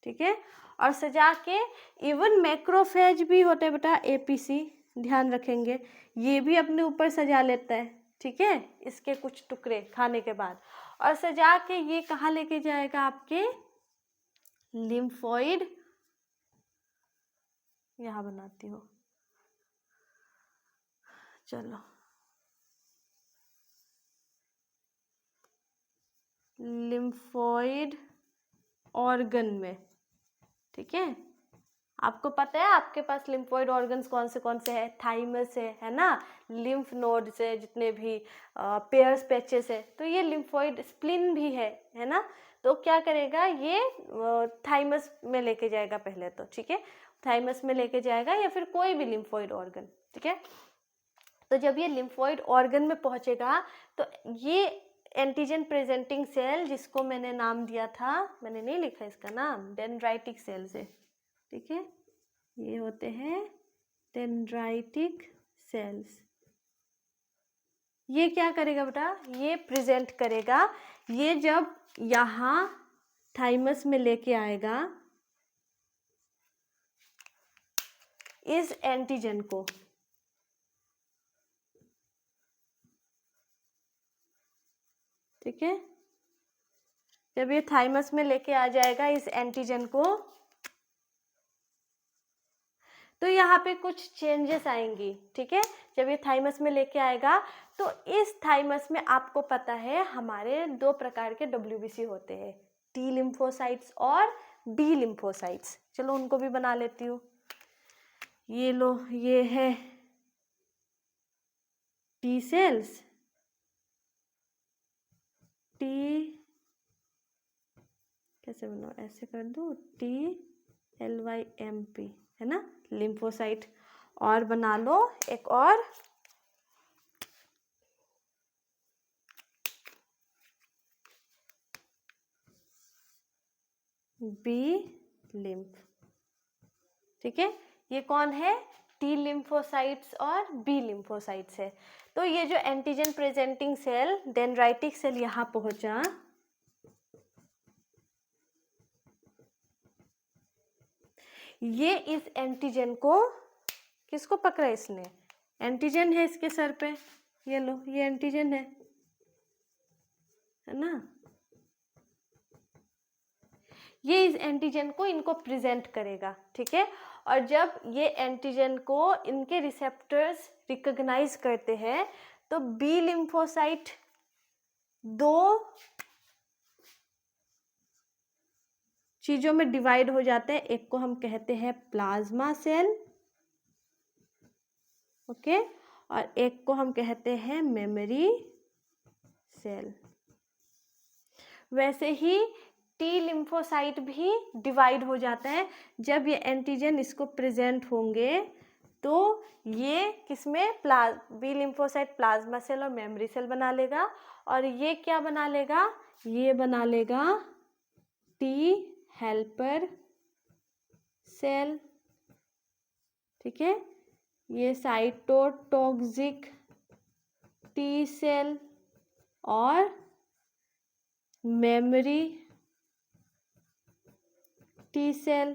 Speaker 1: ठीक है, और सजा के, इवन मैक्रोफेज भी होते हैं बेटा, APC, ध्यान रखेंगे, ये भी अपने ऊपर सजा लेता है। ठीक है, इसके कुछ टुकड़े खाने के बाद, और सजा के ये कहाँ लेके जाएगा, आपके लिम्फोइड, यहाँ बनाती हूँ, चलो, लिम्फोइड ऑर्गन में। ठीक है, आपको पता है आपके पास लिम्फोइड ऑर्गन्स कौन से हैं, थाइमस है ना, लिम्फ नोड्स है, जितने भी पेयर्स पैचेस है, तो ये लिम्फोइड, स्प्लिन भी है ना। तो क्या करेगा ये, थाइमस में लेके जाएगा पहले तो। ठीक है, थाइमस में लेके जाएगा या फिर कोई भी लिम्फोइड ऑर्गन। ठीक है, तो जब ये लिम्फोइड ऑर्गन में पहुंचेगा तो ये एंटीजन प्रेजेंटिंग सेल, जिसको मैंने नाम दिया था, मैंने नहीं लिखा इसका नाम, डेंड्राइटिक सेल्स है। ठीक है, ये होते हैं डेंड्राइटिक सेल्स। ये क्या करेगा बेटा, ये प्रेजेंट करेगा, ये जब यहाँ थाइमस में लेके आएगा इस एंटीजन को, ठीक है, जब ये थाइमस में लेके आ जाएगा इस एंटीजन को, तो यहाँ पे कुछ चेंजेस आएंगी। ठीक है, जब ये थाइमस में लेके आएगा तो इस थाइमस में आपको पता है हमारे 2 प्रकार के WBC होते हैं, T लिम्फोसाइट्स और B लिम्फोसाइट्स। चलो उनको भी बना लेती हूँ, ये लो, ये है T सेल्स, T कैसे बनाओ, ऐसे कर दो, TLYMP, है ना, लिम्फोसाइट। और बना लो एक और, B लिम्फ। ठीक है, ये कौन है, T लिम्फोसाइट्स और B लिम्फोसाइट्स है। तो ये जो antigen presenting cell, dendritic cell, यहाँ पहुंचा, ये इस एंटीजन को, किसको पकड़ा इसने, एंटीजन है इसके सर पे, ये लो, ये एंटीजन है ना, ये इस एंटीजन को इनको प्रेजेंट करेगा। ठीक है, और जब ये एंटीजन को इनके रिसेप्टर्स रिकॉग्नाइज करते हैं तो बी लिम्फोसाइट 2 चीजों में डिवाइड हो जाते हैं, एक को हम कहते हैं प्लाज्मा सेल, ओके, और एक को हम कहते हैं मेमोरी सेल। वैसे ही टी लिम्फोसाइट भी डिवाइड हो जाता है जब ये एंटीजन इसको प्रेजेंट होंगे, तो ये किसमें बी लिम्फोसाइट प्लाज्मा सेल और मेमोरी सेल बना लेगा, और ये क्या बना लेगा, ये बना लेगा टी हेल्पर सेल। ठीक है, ये साइटोटॉक्सिक टी सेल और मेमोरी टी सेल,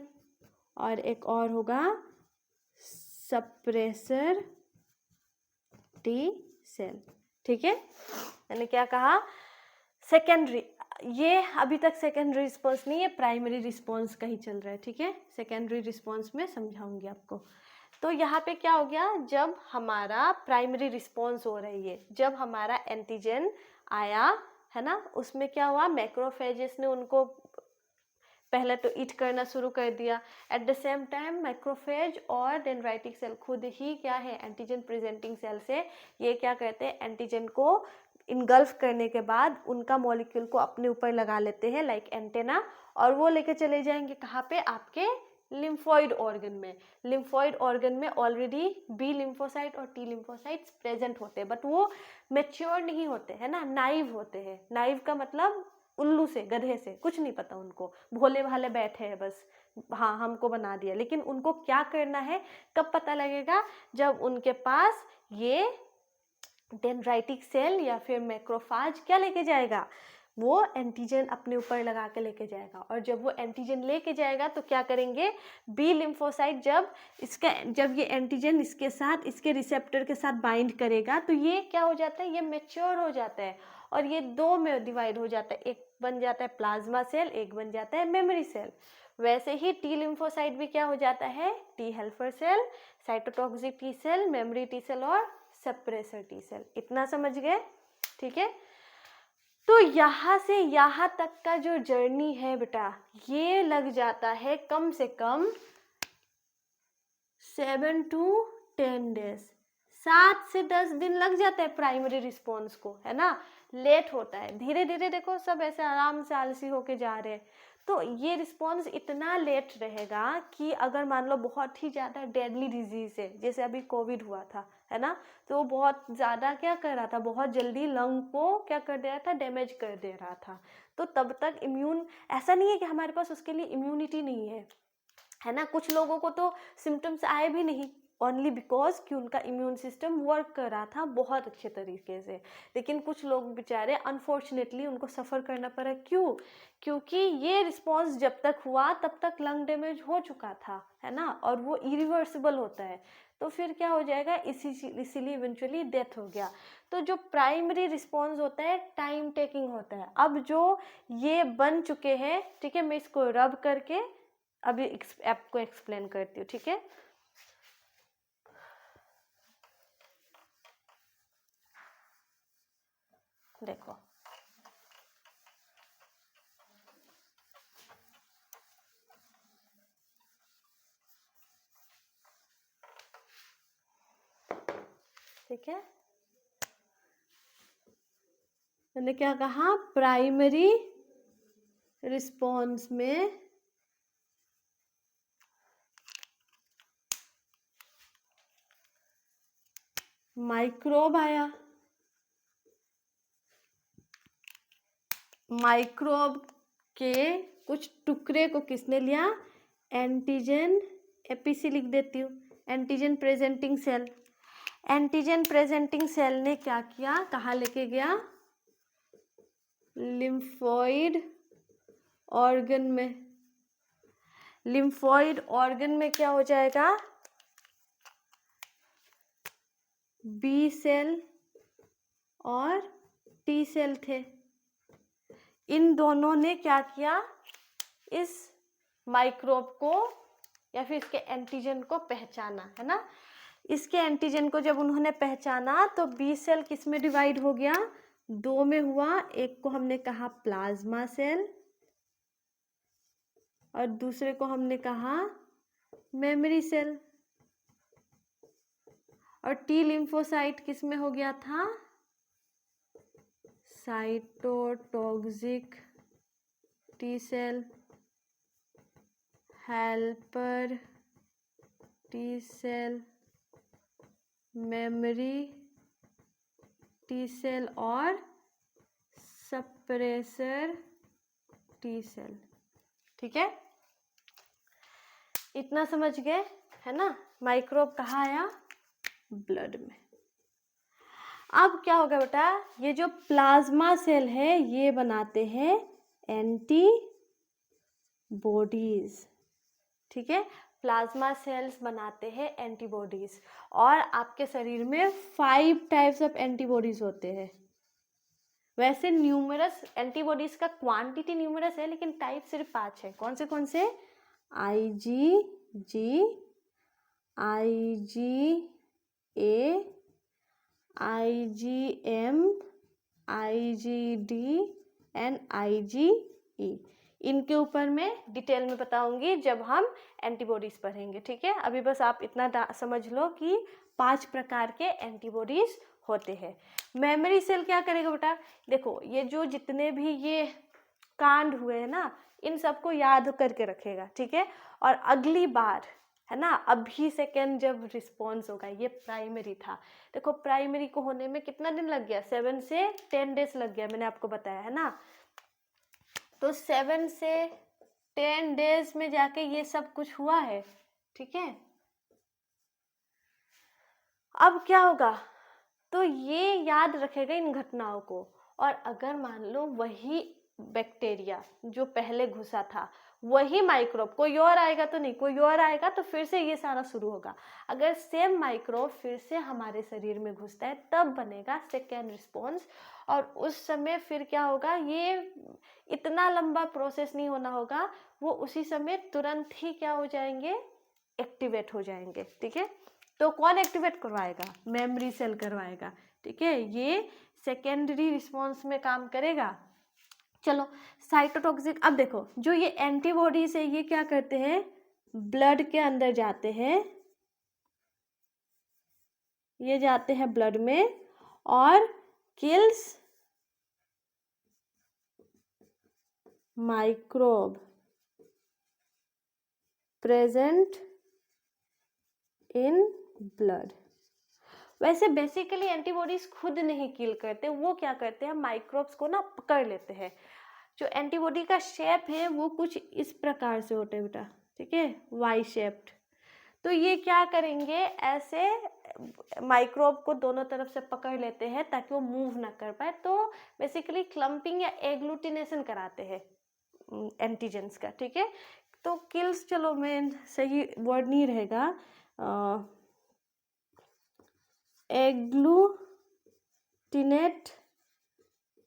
Speaker 1: और एक और होगा सप्रेसर टी सेल। ठीक है, मैंने क्या कहा, सेकेंडरी, ये अभी तक सेकेंडरी रिस्पॉन्स नहीं है, प्राइमरी रिस्पॉन्स का ही चल रहा है। ठीक है, सेकेंडरी रिस्पॉन्स में समझाऊंगी आपको। तो यहाँ पे क्या हो गया, जब हमारा प्राइमरी रिस्पॉन्स हो रही है, जब हमारा एंटीजन आया है ना, उसमें क्या हुआ, मैक्रोफेजेस ने उनको पहले तो ईट करना शुरू कर दिया। At the same time macrophage और डेंड्राइटिक सेल खुद ही क्या है, एंटीजन प्रेजेंटिंग सेल से ये क्या करते हैं, एंटीजन को इनगल्फ करने के बाद उनका मॉलिक्यूल को अपने ऊपर लगा लेते हैं लाइक एंटेना, और वो लेके चले जाएंगे कहाँ पे, आपके लिम्फोइड ऑर्गन में। लिम्फोइड ऑर्गन में ऑलरेडी बी लिम्फोसाइट और टी लिम्फोसाइट्स प्रेजेंट होते हैं, बट वो मेच्योर नहीं होते हैं ना, नाइव होते हैं। नाइव का मतलब उल्लू से, गधे से, कुछ नहीं पता उनको, भोले भाले बैठे हैं बस, हाँ हमको बना दिया। लेकिन उनको क्या करना है, कब पता लगेगा, जब उनके पास ये डेंड्राइटिक सेल या फिर मैक्रोफाज क्या लेके जाएगा, वो एंटीजन अपने ऊपर लगा के लेके जाएगा। और जब वो एंटीजन लेके जाएगा तो क्या करेंगे, बी लिम्फोसाइट जब ये एंटीजन इसके साथ, इसके रिसेप्टर के साथ बाइंड करेगा, तो ये क्या हो जाता है, ये मैच्योर हो जाता है और ये दो में डिवाइड हो जाता है, एक बन जाता है प्लाज्मा सेल, एक बन जाता है मेमोरी सेल। वैसे ही टी लिम्फोसाइट भी क्या हो जाता है, T helper cell, cytotoxic T cell, memory T cell और सप्रेसर टी सेल। इतना समझ गए? ठीक है, तो यहाँ से यहाँ तक का जो जर्नी है बेटा, ये लग जाता है कम से कम 7 to 10 डेज, 7 से 10 दिन लग जाता है प्राइमरी रिस्पॉन्स को, है ना। लेट होता है, धीरे धीरे देखो सब ऐसे आराम से आलसी होके जा रहे हैं। तो ये रिस्पॉन्स इतना लेट रहेगा कि अगर मान लो बहुत ही ज़्यादा डेडली डिजीज है, जैसे अभी कोविड हुआ था, है ना, तो वो बहुत ज़्यादा क्या कर रहा था, बहुत जल्दी लंग को क्या कर दे रहा था, डैमेज कर दे रहा था। तो तब तक इम्यून, ऐसा नहीं है कि हमारे पास उसके लिए इम्यूनिटी नहीं है ना। कुछ लोगों को तो सिम्टम्स आए भी नहीं, ओनली बिकॉज कि उनका इम्यून सिस्टम वर्क कर रहा था बहुत अच्छे तरीके से। लेकिन कुछ लोग बेचारे अनफॉर्चुनेटली उनको सफ़र करना पड़ा। क्यों? क्योंकि ये रिस्पॉन्स जब तक हुआ तब तक लंग डैमेज हो चुका था, है ना, और वो इरिवर्सिबल होता है। तो फिर क्या हो जाएगा, इसीलिए इवेंचुअली डेथ हो गया। तो जो प्राइमरी रिस्पॉन्स होता है टाइम टेकिंग होता है। अब जो ये बन चुके हैं, ठीक है, मैं इसको रब करके अभी आपको एक्सप्लेन करती हूँ। ठीक है, देखो ठीक है, मैंने क्या कहा, प्राइमरी रिस्पॉन्स में माइक्रोब आया, माइक्रोब के कुछ टुकड़े को किसने लिया, एंटीजन, एपीसी लिख देती हूँ, antigen presenting cell. Antigen presenting cell ने क्या किया, कहाँ लेके गया, लिम्फोइड ऑर्गन में। लिम्फोइड ऑर्गन में क्या हो जाएगा, बी सेल और टी सेल थे। इन दोनों ने क्या किया, इस माइक्रोब को या फिर इसके एंटीजन को पहचाना, है ना। इसके एंटीजन को जब उन्होंने पहचाना तो बी सेल किस में डिवाइड हो गया, दो में हुआ। एक को हमने कहा प्लाज्मा सेल और दूसरे को हमने कहा मेमोरी सेल। और टी लिम्फोसाइट किस में हो गया था, cytotoxic T cell, helper T cell, memory T cell और सप्रेसर टी सेल। ठीक है, इतना समझ गए है ना। माइक्रोब कहाँ आया? ब्लड में। अब क्या होगा बेटा, ये जो प्लाज्मा सेल है ये बनाते हैं एंटीबॉडीज। ठीक है, प्लाज्मा सेल्स बनाते हैं एंटीबॉडीज, और आपके शरीर में 5 टाइप्स ऑफ एंटीबॉडीज होते हैं। वैसे न्यूमरस एंटीबॉडीज का क्वांटिटी न्यूमरस है, लेकिन टाइप सिर्फ 5 है। कौन से? IgG, IgA, IgM, IgD and IgE। इनके ऊपर मैं डिटेल में बताऊंगी जब हम एंटीबॉडीज पढ़ेंगे। ठीक है, अभी बस आप इतना समझ लो कि 5 प्रकार के एंटीबॉडीज होते हैं। मेमोरी सेल क्या करेगा बेटा? देखो, ये जो जितने भी ये कांड हुए हैं ना, इन सबको याद करके रखेगा। ठीक है, और अगली बार है ना, अभी सेकेंड जब रिस्पॉन्स होगा, ये प्राइमरी था। देखो, प्राइमरी को होने में कितना दिन लग गया? 7 से 10 डेज लग गया, मैंने आपको बताया है ना। तो 7 से 10 डेज में जाके ये सब कुछ हुआ है। ठीक है, अब क्या होगा? तो ये याद रखेगा इन घटनाओं को, और अगर मान लो वही बैक्टीरिया जो पहले घुसा था, वही माइक्रोब, कोई और आएगा तो नहीं, कोई और आएगा तो फिर से ये सारा शुरू होगा। अगर सेम माइक्रोब फिर से हमारे शरीर में घुसता है, तब बनेगा सेकेंड रिस्पॉन्स, और उस समय फिर क्या होगा? ये इतना लंबा प्रोसेस नहीं होना होगा, वो उसी समय तुरंत ही क्या हो जाएंगे? एक्टिवेट हो जाएंगे। ठीक है, तो कौन एक्टिवेट करवाएगा? मेमोरी सेल करवाएगा। ठीक है, ये सेकेंडरी रिस्पॉन्स में काम करेगा। चलो, साइटोटॉक्सिक, अब देखो, जो ये एंटीबॉडीज है ये क्या करते हैं? ब्लड के अंदर जाते हैं, ये जाते हैं ब्लड में और kills microbe present in blood. वैसे बेसिकली एंटीबॉडीज खुद नहीं किल करते, वो क्या करते हैं? माइक्रोब्स को ना पकड़ लेते हैं। जो एंटीबॉडी का शेप है वो कुछ इस प्रकार से होता है बेटा। ठीक है, वाई शेप्ड। तो ये क्या करेंगे? ऐसे माइक्रोब को दोनों तरफ से पकड़ लेते हैं ताकि वो मूव ना कर पाए। तो बेसिकली क्लम्पिंग या एग्लूटिनेशन कराते हैं एंटीजेंस का। ठीक है, तो किल्स, चलो मैं सही वर्ड नहीं रहेगा, agglutinate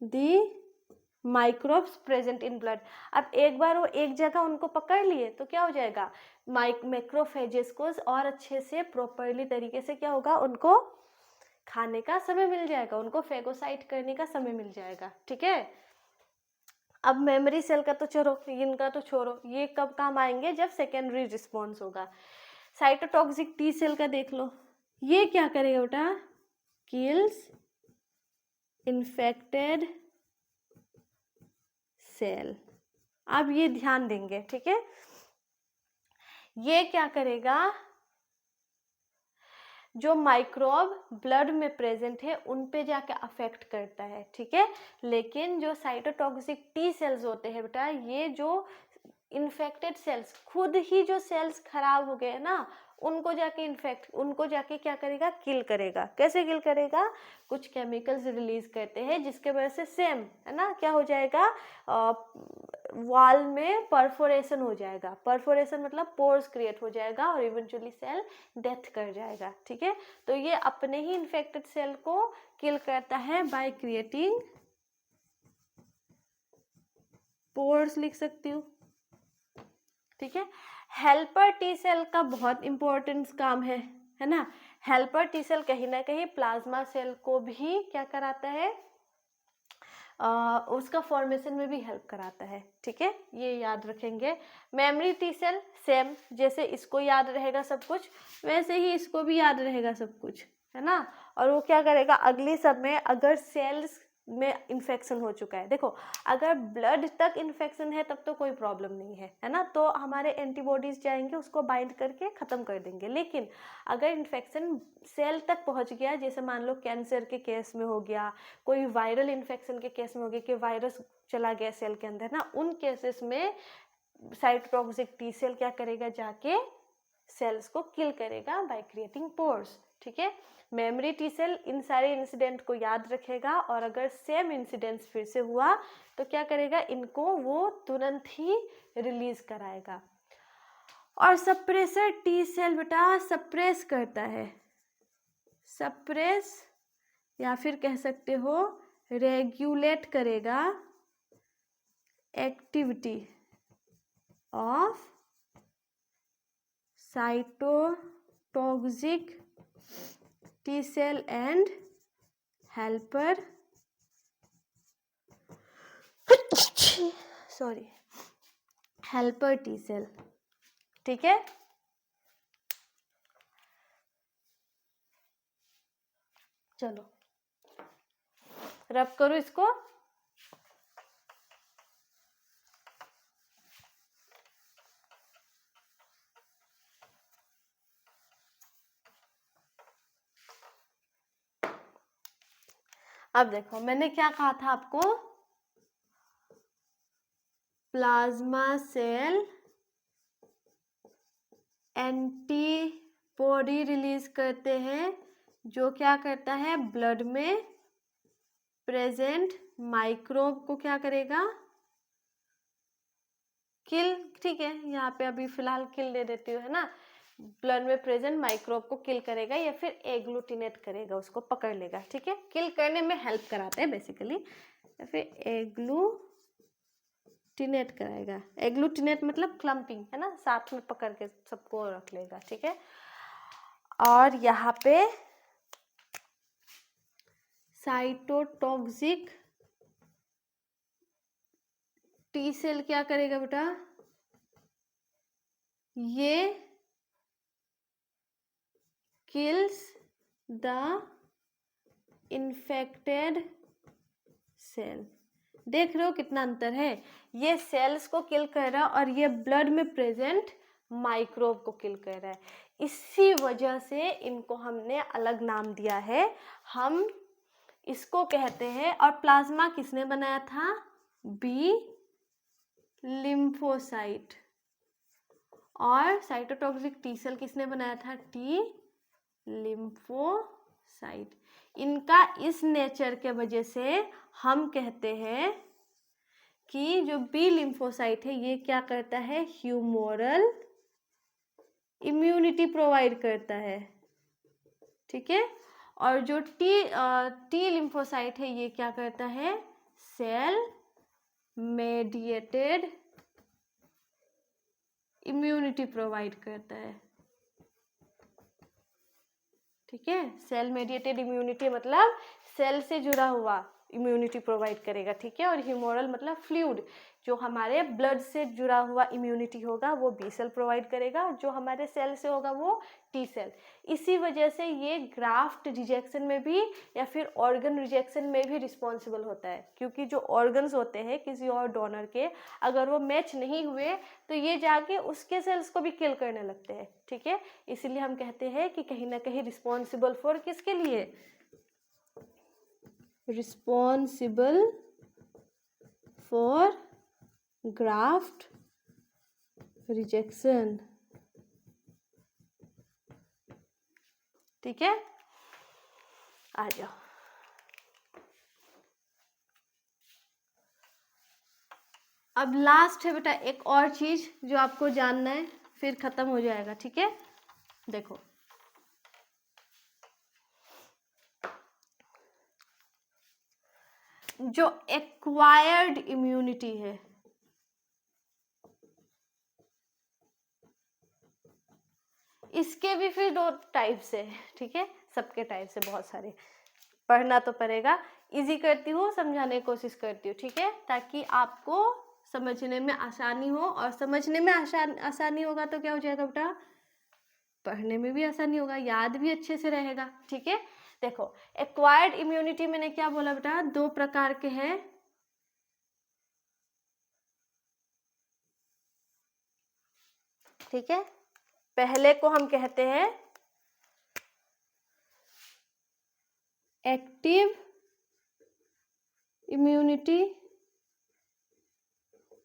Speaker 1: the microbes present in blood. अब एक बार वो एक जगह उनको पकड़ लिए तो क्या हो जाएगा? मैक्रोफेजेस को और अच्छे से प्रॉपरली तरीके से क्या होगा? उनको खाने का समय मिल जाएगा, उनको फेगोसाइट करने का समय मिल जाएगा। ठीक है, अब मेमोरी सेल का तो छोड़ो, इनका तो छोड़ो, ये कब काम आएंगे? जब सेकेंडरी रिस्पॉन्स होगा। साइटोटॉक्सिक टी सेल का देख लो, ये क्या करेगा बेटा? Kills infected cell. अब ये ध्यान देंगे। ठीक है, ये क्या करेगा? जो माइक्रोब ब्लड में प्रेजेंट है उन पे जाके अफेक्ट करता है। ठीक है, लेकिन जो साइटोटॉक्सिक टी सेल्स होते हैं बेटा, ये जो इन्फेक्टेड सेल्स, खुद ही जो सेल्स खराब हो गए ना, उनको जाके क्या करेगा? किल करेगा। कैसे किल करेगा? कुछ केमिकल्स रिलीज करते हैं जिसके वजह से सेम है ना, क्या हो जाएगा? वॉल में परफोरेशन हो जाएगा। परफोरेशन मतलब पोर्स क्रिएट हो जाएगा और इवेंचुअली सेल डेथ कर जाएगा। ठीक है, तो ये अपने ही इन्फेक्टेड सेल को किल करता है बाय क्रिएटिंग पोर्स, लिख सकती हूँ। ठीक है, हेल्पर टी सेल का बहुत इंपॉर्टेंट काम है ना। हेल्पर टी सेल कहीं ना कहीं प्लाज्मा सेल को भी क्या कराता है? उसका फॉर्मेशन में भी हेल्प कराता है। ठीक है, ये याद रखेंगे। मेमोरी टी सेल सेम, जैसे इसको याद रहेगा सब कुछ, वैसे ही इसको भी याद रहेगा सब कुछ, है ना। और वो क्या करेगा? अगले समय अगर सेल्स में इन्फेक्शन हो चुका है, देखो अगर ब्लड तक इन्फेक्शन है तब तो कोई प्रॉब्लम नहीं है, है ना, तो हमारे एंटीबॉडीज जाएंगे उसको बाइंड करके ख़त्म कर देंगे। लेकिन अगर इन्फेक्शन सेल तक पहुंच गया, जैसे मान लो कैंसर के केस में हो गया, कोई वायरल इन्फेक्शन के केस में हो गया कि वायरस चला गया सेल के अंदर ना, उन केसेस में साइटोटॉक्सिक टी सेल क्या करेगा, जाके सेल्स को किल करेगा बाय क्रिएटिंग पोर्स। ठीक है, मेमोरी टी सेल इन सारे इंसिडेंट को याद रखेगा और अगर सेम इंसिडेंट्स फिर से हुआ तो क्या करेगा, इनको वो तुरंत ही रिलीज कराएगा। और सप्रेसर टी सेल बेटा सप्रेस करता है, सप्रेस या फिर कह सकते हो रेगुलेट करेगा activity of cytotoxic T cell and helper helper T cell। ठीक है, चलो रब करो इसको। अब देखो मैंने क्या कहा था आपको, प्लाज्मा सेल एंटीबॉडी रिलीज करते हैं जो क्या करता है, ब्लड में प्रेजेंट माइक्रोब को क्या करेगा, किल। ठीक है, यहाँ पे अभी फिलहाल किल दे देती हूँ, है ना, ब्लड में प्रेजेंट माइक्रोब को किल करेगा या फिर एग्लूटिनेट करेगा, उसको पकड़ लेगा। ठीक है, किल करने में हेल्प कराते हैं बेसिकली, या फिर एग्लूटिनेट कराएगा। एग्लूटिनेट मतलब क्लम्पिंग, है ना, साथ में पकड़ के सबको रख लेगा। ठीक है, और यहाँ पे साइटोटॉक्सिक टी सेल क्या करेगा बेटा, ये किल्स द इन्फेक्टेड सेल। देख रहे हो कितना अंतर है, ये सेल्स को किल कर रहा है और ये ब्लड में प्रेजेंट माइक्रोब को किल कर रहा है। इसी वजह से इनको हमने अलग नाम दिया है, हम इसको कहते हैं। और प्लाज्मा किसने बनाया था, बी लिम्फोसाइट। और साइटोटॉक्सिक टी सेल किसने बनाया था, टी लिम्फोसाइट। इनका इस नेचर के वजह से हम कहते हैं कि जो बी लिम्फोसाइट है ये क्या करता है, ह्यूमोरल इम्यूनिटी प्रोवाइड करता है। ठीक है, और जो टी लिम्फोसाइट है ये क्या करता है, सेल मेडिएटेड इम्यूनिटी प्रोवाइड करता है। ठीक है, सेल मेडिएटेड इम्यूनिटी मतलब सेल से जुड़ा हुआ इम्यूनिटी प्रोवाइड करेगा। ठीक है, और ह्यूमोरल मतलब फ्लूइड, जो हमारे ब्लड से जुड़ा हुआ इम्यूनिटी होगा वो बी सेल प्रोवाइड करेगा, जो हमारे सेल से होगा वो टी सेल। इसी वजह से ये ग्राफ्ट रिजेक्शन में भी या फिर ऑर्गन रिजेक्शन में भी रिस्पॉन्सिबल होता है, क्योंकि जो ऑर्गन्स होते हैं किसी और डोनर के, अगर वो मैच नहीं हुए तो ये जाके उसके सेल्स को भी किल करने लगते हैं। ठीक है, इसीलिए हम कहते हैं कि कहीं ना कहीं रिस्पॉन्सिबल फॉर किसके लिए, रिस्पॉन्सिबल फॉर ग्राफ्ट रिजेक्शन। ठीक है, आ जाओ। अब लास्ट है बेटा एक और चीज जो आपको जानना है, फिर खत्म हो जाएगा। ठीक है, देखो जो एक्वायर्ड इम्यूनिटी है, इसके भी फिर दो टाइप से। ठीक है, सबके टाइप से बहुत सारे, पढ़ना तो पड़ेगा। इजी करती हूँ, समझाने की कोशिश करती हूँ। ठीक है, ताकि आपको समझने में आसानी हो, और समझने में आसानी होगा तो क्या हो जाएगा बेटा, पढ़ने में भी आसानी होगा, याद भी अच्छे से रहेगा। ठीक है, देखो एक्वायर्ड इम्यूनिटी मैंने क्या बोला बेटा, 2 प्रकार के हैं। ठीक है, पहले को हम कहते हैं एक्टिव इम्यूनिटी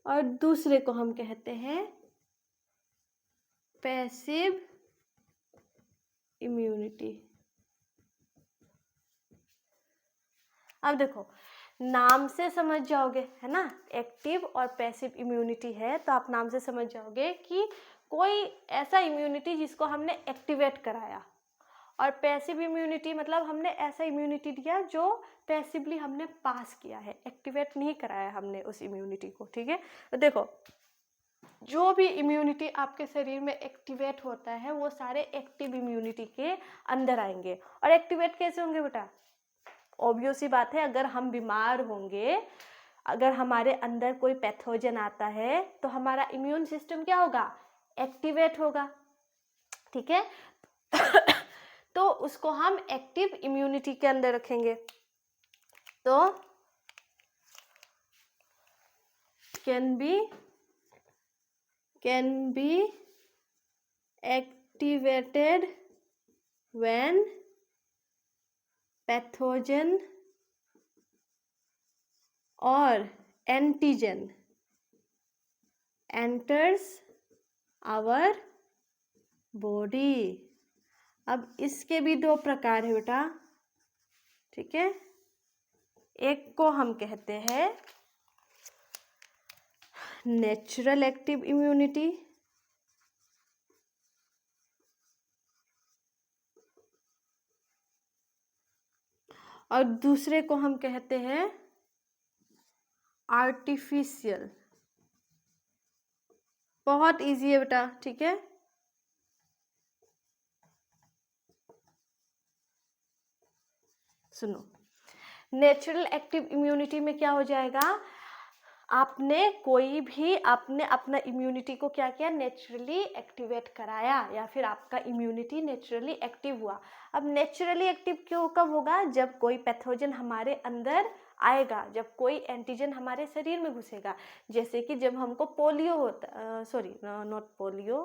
Speaker 1: और दूसरे को हम कहते हैं पैसिव इम्यूनिटी। अब देखो नाम से समझ जाओगे, है ना, एक्टिव और पैसिव इम्यूनिटी है तो आप नाम से समझ जाओगे कि कोई ऐसा इम्यूनिटी जिसको हमने एक्टिवेट कराया, और पैसिव इम्यूनिटी मतलब हमने ऐसा इम्यूनिटी दिया जो पैसिवली हमने पास किया है, एक्टिवेट नहीं कराया हमने उस इम्यूनिटी को। ठीक है, तो देखो जो भी इम्यूनिटी आपके शरीर में एक्टिवेट होता है वो सारे एक्टिव इम्यूनिटी के अंदर आएंगे। और एक्टिवेट कैसे होंगे बेटा, ऑब्वियस सी बात है, अगर हम बीमार होंगे, अगर हमारे अंदर कोई पैथोजन आता है तो हमारा इम्यून सिस्टम क्या होगा, एक्टिवेट होगा। ठीक है तो उसको हम एक्टिव इम्यूनिटी के अंदर रखेंगे। तो can be activated when pathogen और एंटीजन एंटर्स आवर बॉडी। अब इसके भी 2 प्रकार है बेटा। ठीक है, एक को हम कहते हैं नेचुरल एक्टिव इम्यूनिटी, और दूसरे को हम कहते हैं आर्टिफिशियल। बहुत इजी है बेटा। ठीक है, सुनो, नेचुरल एक्टिव इम्यूनिटी में क्या हो जाएगा, आपने अपना इम्यूनिटी को क्या किया, नेचुरली एक्टिवेट कराया, या फिर आपका इम्यूनिटी नेचुरली एक्टिव हुआ। अब नेचुरली एक्टिव क्यों कब होगा, जब कोई पैथोजन हमारे अंदर आएगा, जब कोई एंटीजन हमारे शरीर में घुसेगा। जैसे कि जब हमको पोलियो होता, sorry not polio,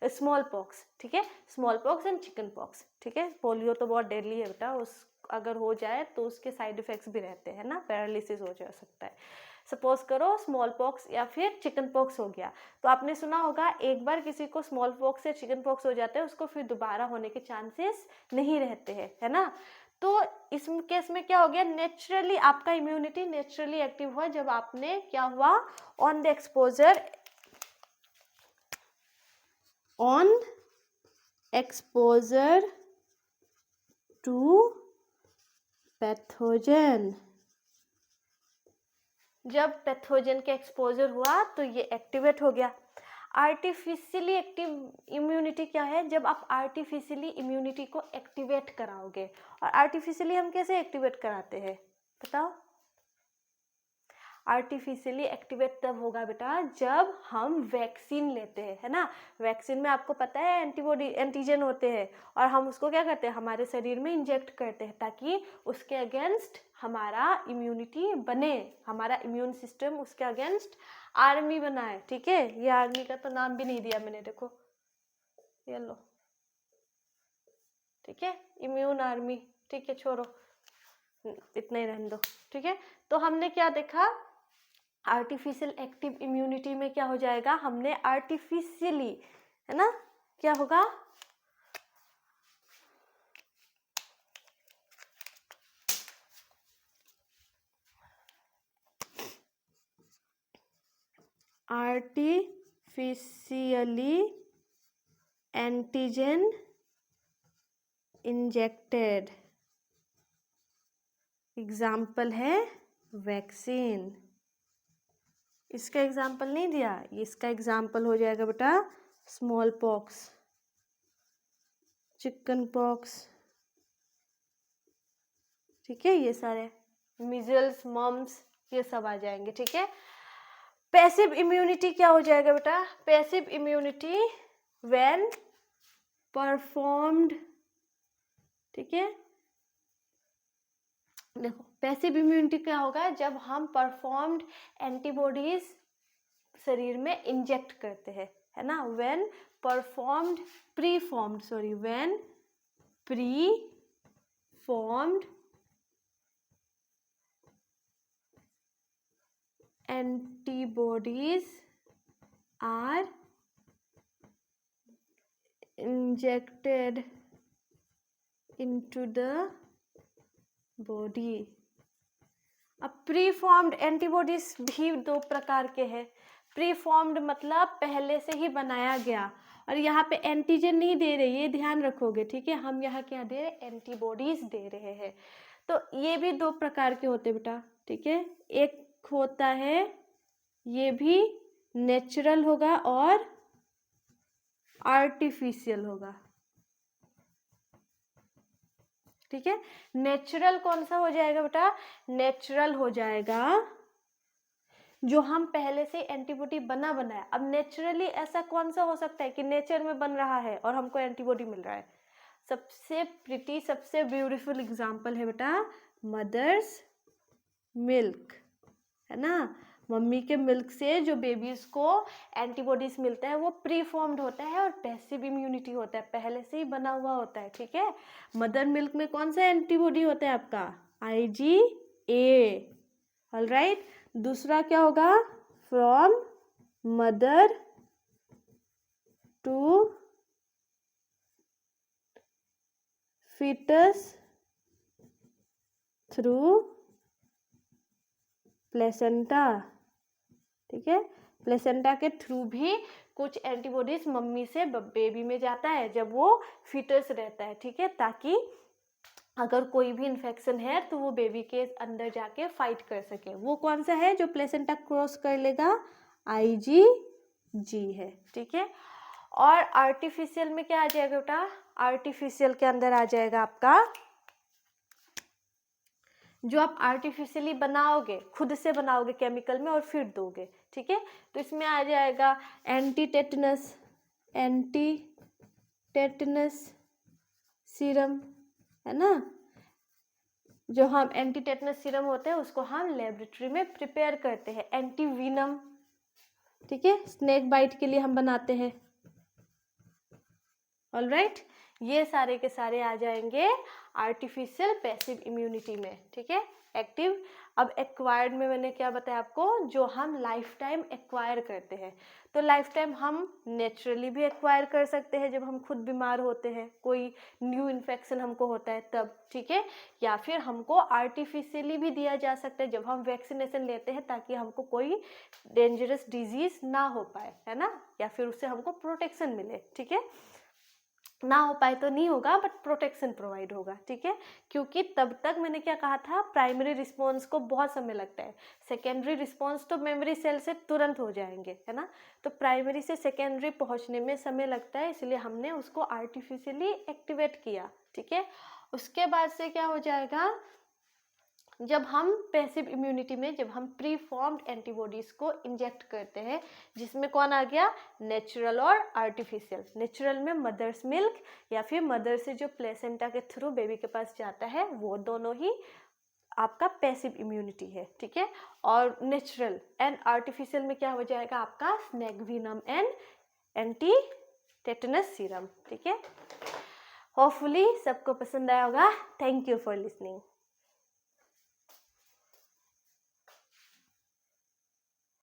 Speaker 1: small pox. ठीक है, small pox and chicken pox. ठीक है, पोलियो तो बहुत डेडली है बेटा, उस अगर हो जाए तो उसके साइड इफेक्ट्स भी रहते हैं ना, पैरालिसिस हो जा सकता है। सपोज करो स्मॉल पॉक्स या फिर चिकन पॉक्स हो गया, तो आपने सुना होगा एक बार किसी को स्मॉल पॉक्स या चिकन पॉक्स हो जाता है उसको फिर दोबारा होने के चांसेस नहीं रहते हैं, है ना। तो इस केस में क्या हो गया, नेचुरली आपका इम्यूनिटी नेचुरली एक्टिव हुआ जब आपने क्या हुआ, on the exposure to pathogen. जब पैथोजन के एक्सपोजर हुआ तो ये एक्टिवेट हो गया। आर्टिफिशियली एक्टिव इम्यूनिटी क्या है, जब आप आर्टिफिशियली इम्यूनिटी को एक्टिवेट कराओगे। और आर्टिफिशियली हम कैसे एक्टिवेट कराते हैं बताओ, आर्टिफिशियली एक्टिवेट तब होगा बेटा जब हम वैक्सीन लेते हैं, है ना। वैक्सीन में आपको पता है एंटीजन होते हैं, और हम उसको क्या करते हैं, हमारे शरीर में इंजेक्ट करते हैं ताकि उसके अगेंस्ट हमारा इम्यूनिटी बने, हमारा इम्यून सिस्टम उसके अगेंस्ट आर्मी बनाए। ठीक है, ये आर्मी का तो नाम भी नहीं दिया मैंने, देखो ये लो। ठीक है, इम्यून आर्मी। ठीक है, छोड़ो, इतना ही रहने दो। ठीक है, तो हमने क्या देखा, आर्टिफिशियल एक्टिव इम्यूनिटी में क्या हो जाएगा, हमने आर्टिफिशियली, है ना, क्या होगा, आर्टिफिशियली एंटीजन इंजेक्टेड। एग्जाम्पल है वैक्सीन। इसका एग्जाम्पल नहीं दिया, इसका एग्जाम्पल हो जाएगा बेटा स्मॉल पॉक्स, चिकन पॉक्स। ठीक है, ये सारे मीजल्स, मम्स, ये सब आ जाएंगे। ठीक है, पैसिव इम्यूनिटी क्या हो जाएगा बेटा, पैसिव इम्यूनिटी व्हेन परफॉर्म्ड ठीक है। देखो पैसिव इम्यूनिटी क्या होगा, जब हम परफॉर्म्ड एंटीबॉडीज शरीर में इंजेक्ट करते हैं, है ना, when pre-formed antibodies are injected into the body। अब प्री फॉर्म्ड एंटीबॉडीज भी दो प्रकार के हैं। प्री फॉर्म्ड मतलब पहले से ही बनाया गया, और यहाँ पे एंटीजन नहीं दे रहे, ये ध्यान रखोगे, ठीक है। हम यहाँ क्या दे रहे, एंटीबॉडीज दे रहे हैं। तो ये भी दो प्रकार के होते बेटा, ठीक है। एक होता है, ये भी नेचुरल होगा और आर्टिफिशियल होगा, ठीक है। नेचुरल कौन सा हो जाएगा बेटा, नेचुरल हो जाएगा जो हम पहले से एंटीबॉडी बनाया। अब नेचुरली ऐसा कौन सा हो सकता है कि नेचर में बन रहा है और हमको एंटीबॉडी मिल रहा है। सबसे प्रिटी, सबसे ब्यूटीफुल एग्जांपल है बेटा मदर्स मिल्क, है ना। मम्मी के मिल्क से जो बेबीज को एंटीबॉडीज मिलता है वो प्री फॉर्म्ड होता है और पैसिव इम्यूनिटी होता है, पहले से ही बना हुआ होता है, ठीक है। मदर मिल्क में कौन सा एंटीबॉडी होता है आपका, IgA, ऑलराइट। दूसरा क्या होगा, from mother to fetus through placenta, ठीक है। प्लेसेंटा के थ्रू भी कुछ एंटीबॉडीज मम्मी से बेबी में जाता है जब वो फीटस रहता है, ठीक है, ताकि अगर कोई भी इन्फेक्शन है तो वो बेबी के अंदर जाके फाइट कर सके। वो कौन सा है जो प्लेसेंटा क्रॉस कर लेगा, IgG है, ठीक है। और आर्टिफिशियल में क्या आ जाएगा बेटा, आर्टिफिशियल के अंदर आ जाएगा आपका, जो आप आर्टिफिशियली बनाओगे, खुद से बनाओगे केमिकल में और फिर दोगे, ठीक है। तो इसमें आ जाएगा एंटी टेटनस सीरम, है ना। जो हम एंटी टेटनस सीरम होते हैं उसको हम लेबोरेटरी में प्रिपेयर करते हैं। एंटी वीनम, ठीक है, स्नेक बाइट के लिए हम बनाते हैं, ऑलराइट। ये सारे के सारे आ जाएंगे आर्टिफिशियल पैसिव इम्यूनिटी में, ठीक है। एक्टिव, अब एक्वायर्ड में मैंने क्या बताया आपको, जो हम लाइफ टाइम एक्वायर करते हैं। तो लाइफ टाइम हम नेचुरली भी एक्वायर कर सकते हैं जब हम खुद बीमार होते हैं, कोई न्यू इन्फेक्शन हमको होता है तब, ठीक है। या फिर हमको आर्टिफिशियली भी दिया जा सकता है जब हम वैक्सीनेशन लेते हैं, ताकि हमको कोई डेंजरस डिजीज ना हो पाए, है ना, या फिर उससे हमको प्रोटेक्शन मिले, ठीक है। ना हो पाए तो नहीं होगा, बट प्रोटेक्शन प्रोवाइड होगा, ठीक है। क्योंकि तब तक मैंने क्या कहा था, प्राइमरी रिस्पॉन्स को बहुत समय लगता है, सेकेंडरी रिस्पॉन्स तो मेमोरी सेल से तुरंत हो जाएंगे, है ना। तो प्राइमरी से सेकेंडरी पहुंचने में समय लगता है, इसलिए हमने उसको आर्टिफिशियली एक्टिवेट किया, ठीक है। उसके बाद से क्या हो जाएगा, जब हम पैसिव इम्यूनिटी में जब हम प्री फॉर्म्ड एंटीबॉडीज को इंजेक्ट करते हैं, जिसमें कौन आ गया, नेचुरल और आर्टिफिशियल। नेचुरल में मदर्स मिल्क या फिर मदर से जो प्लेसेंटा के थ्रू बेबी के पास जाता है, वो दोनों ही आपका पैसिव इम्यूनिटी है, ठीक है। और नेचुरल एंड आर्टिफिशियल में क्या हो जाएगा आपका, snake venom and anti tetanus serum, ठीक है। होपफुली सबको पसंद आया होगा। Thank you for listening.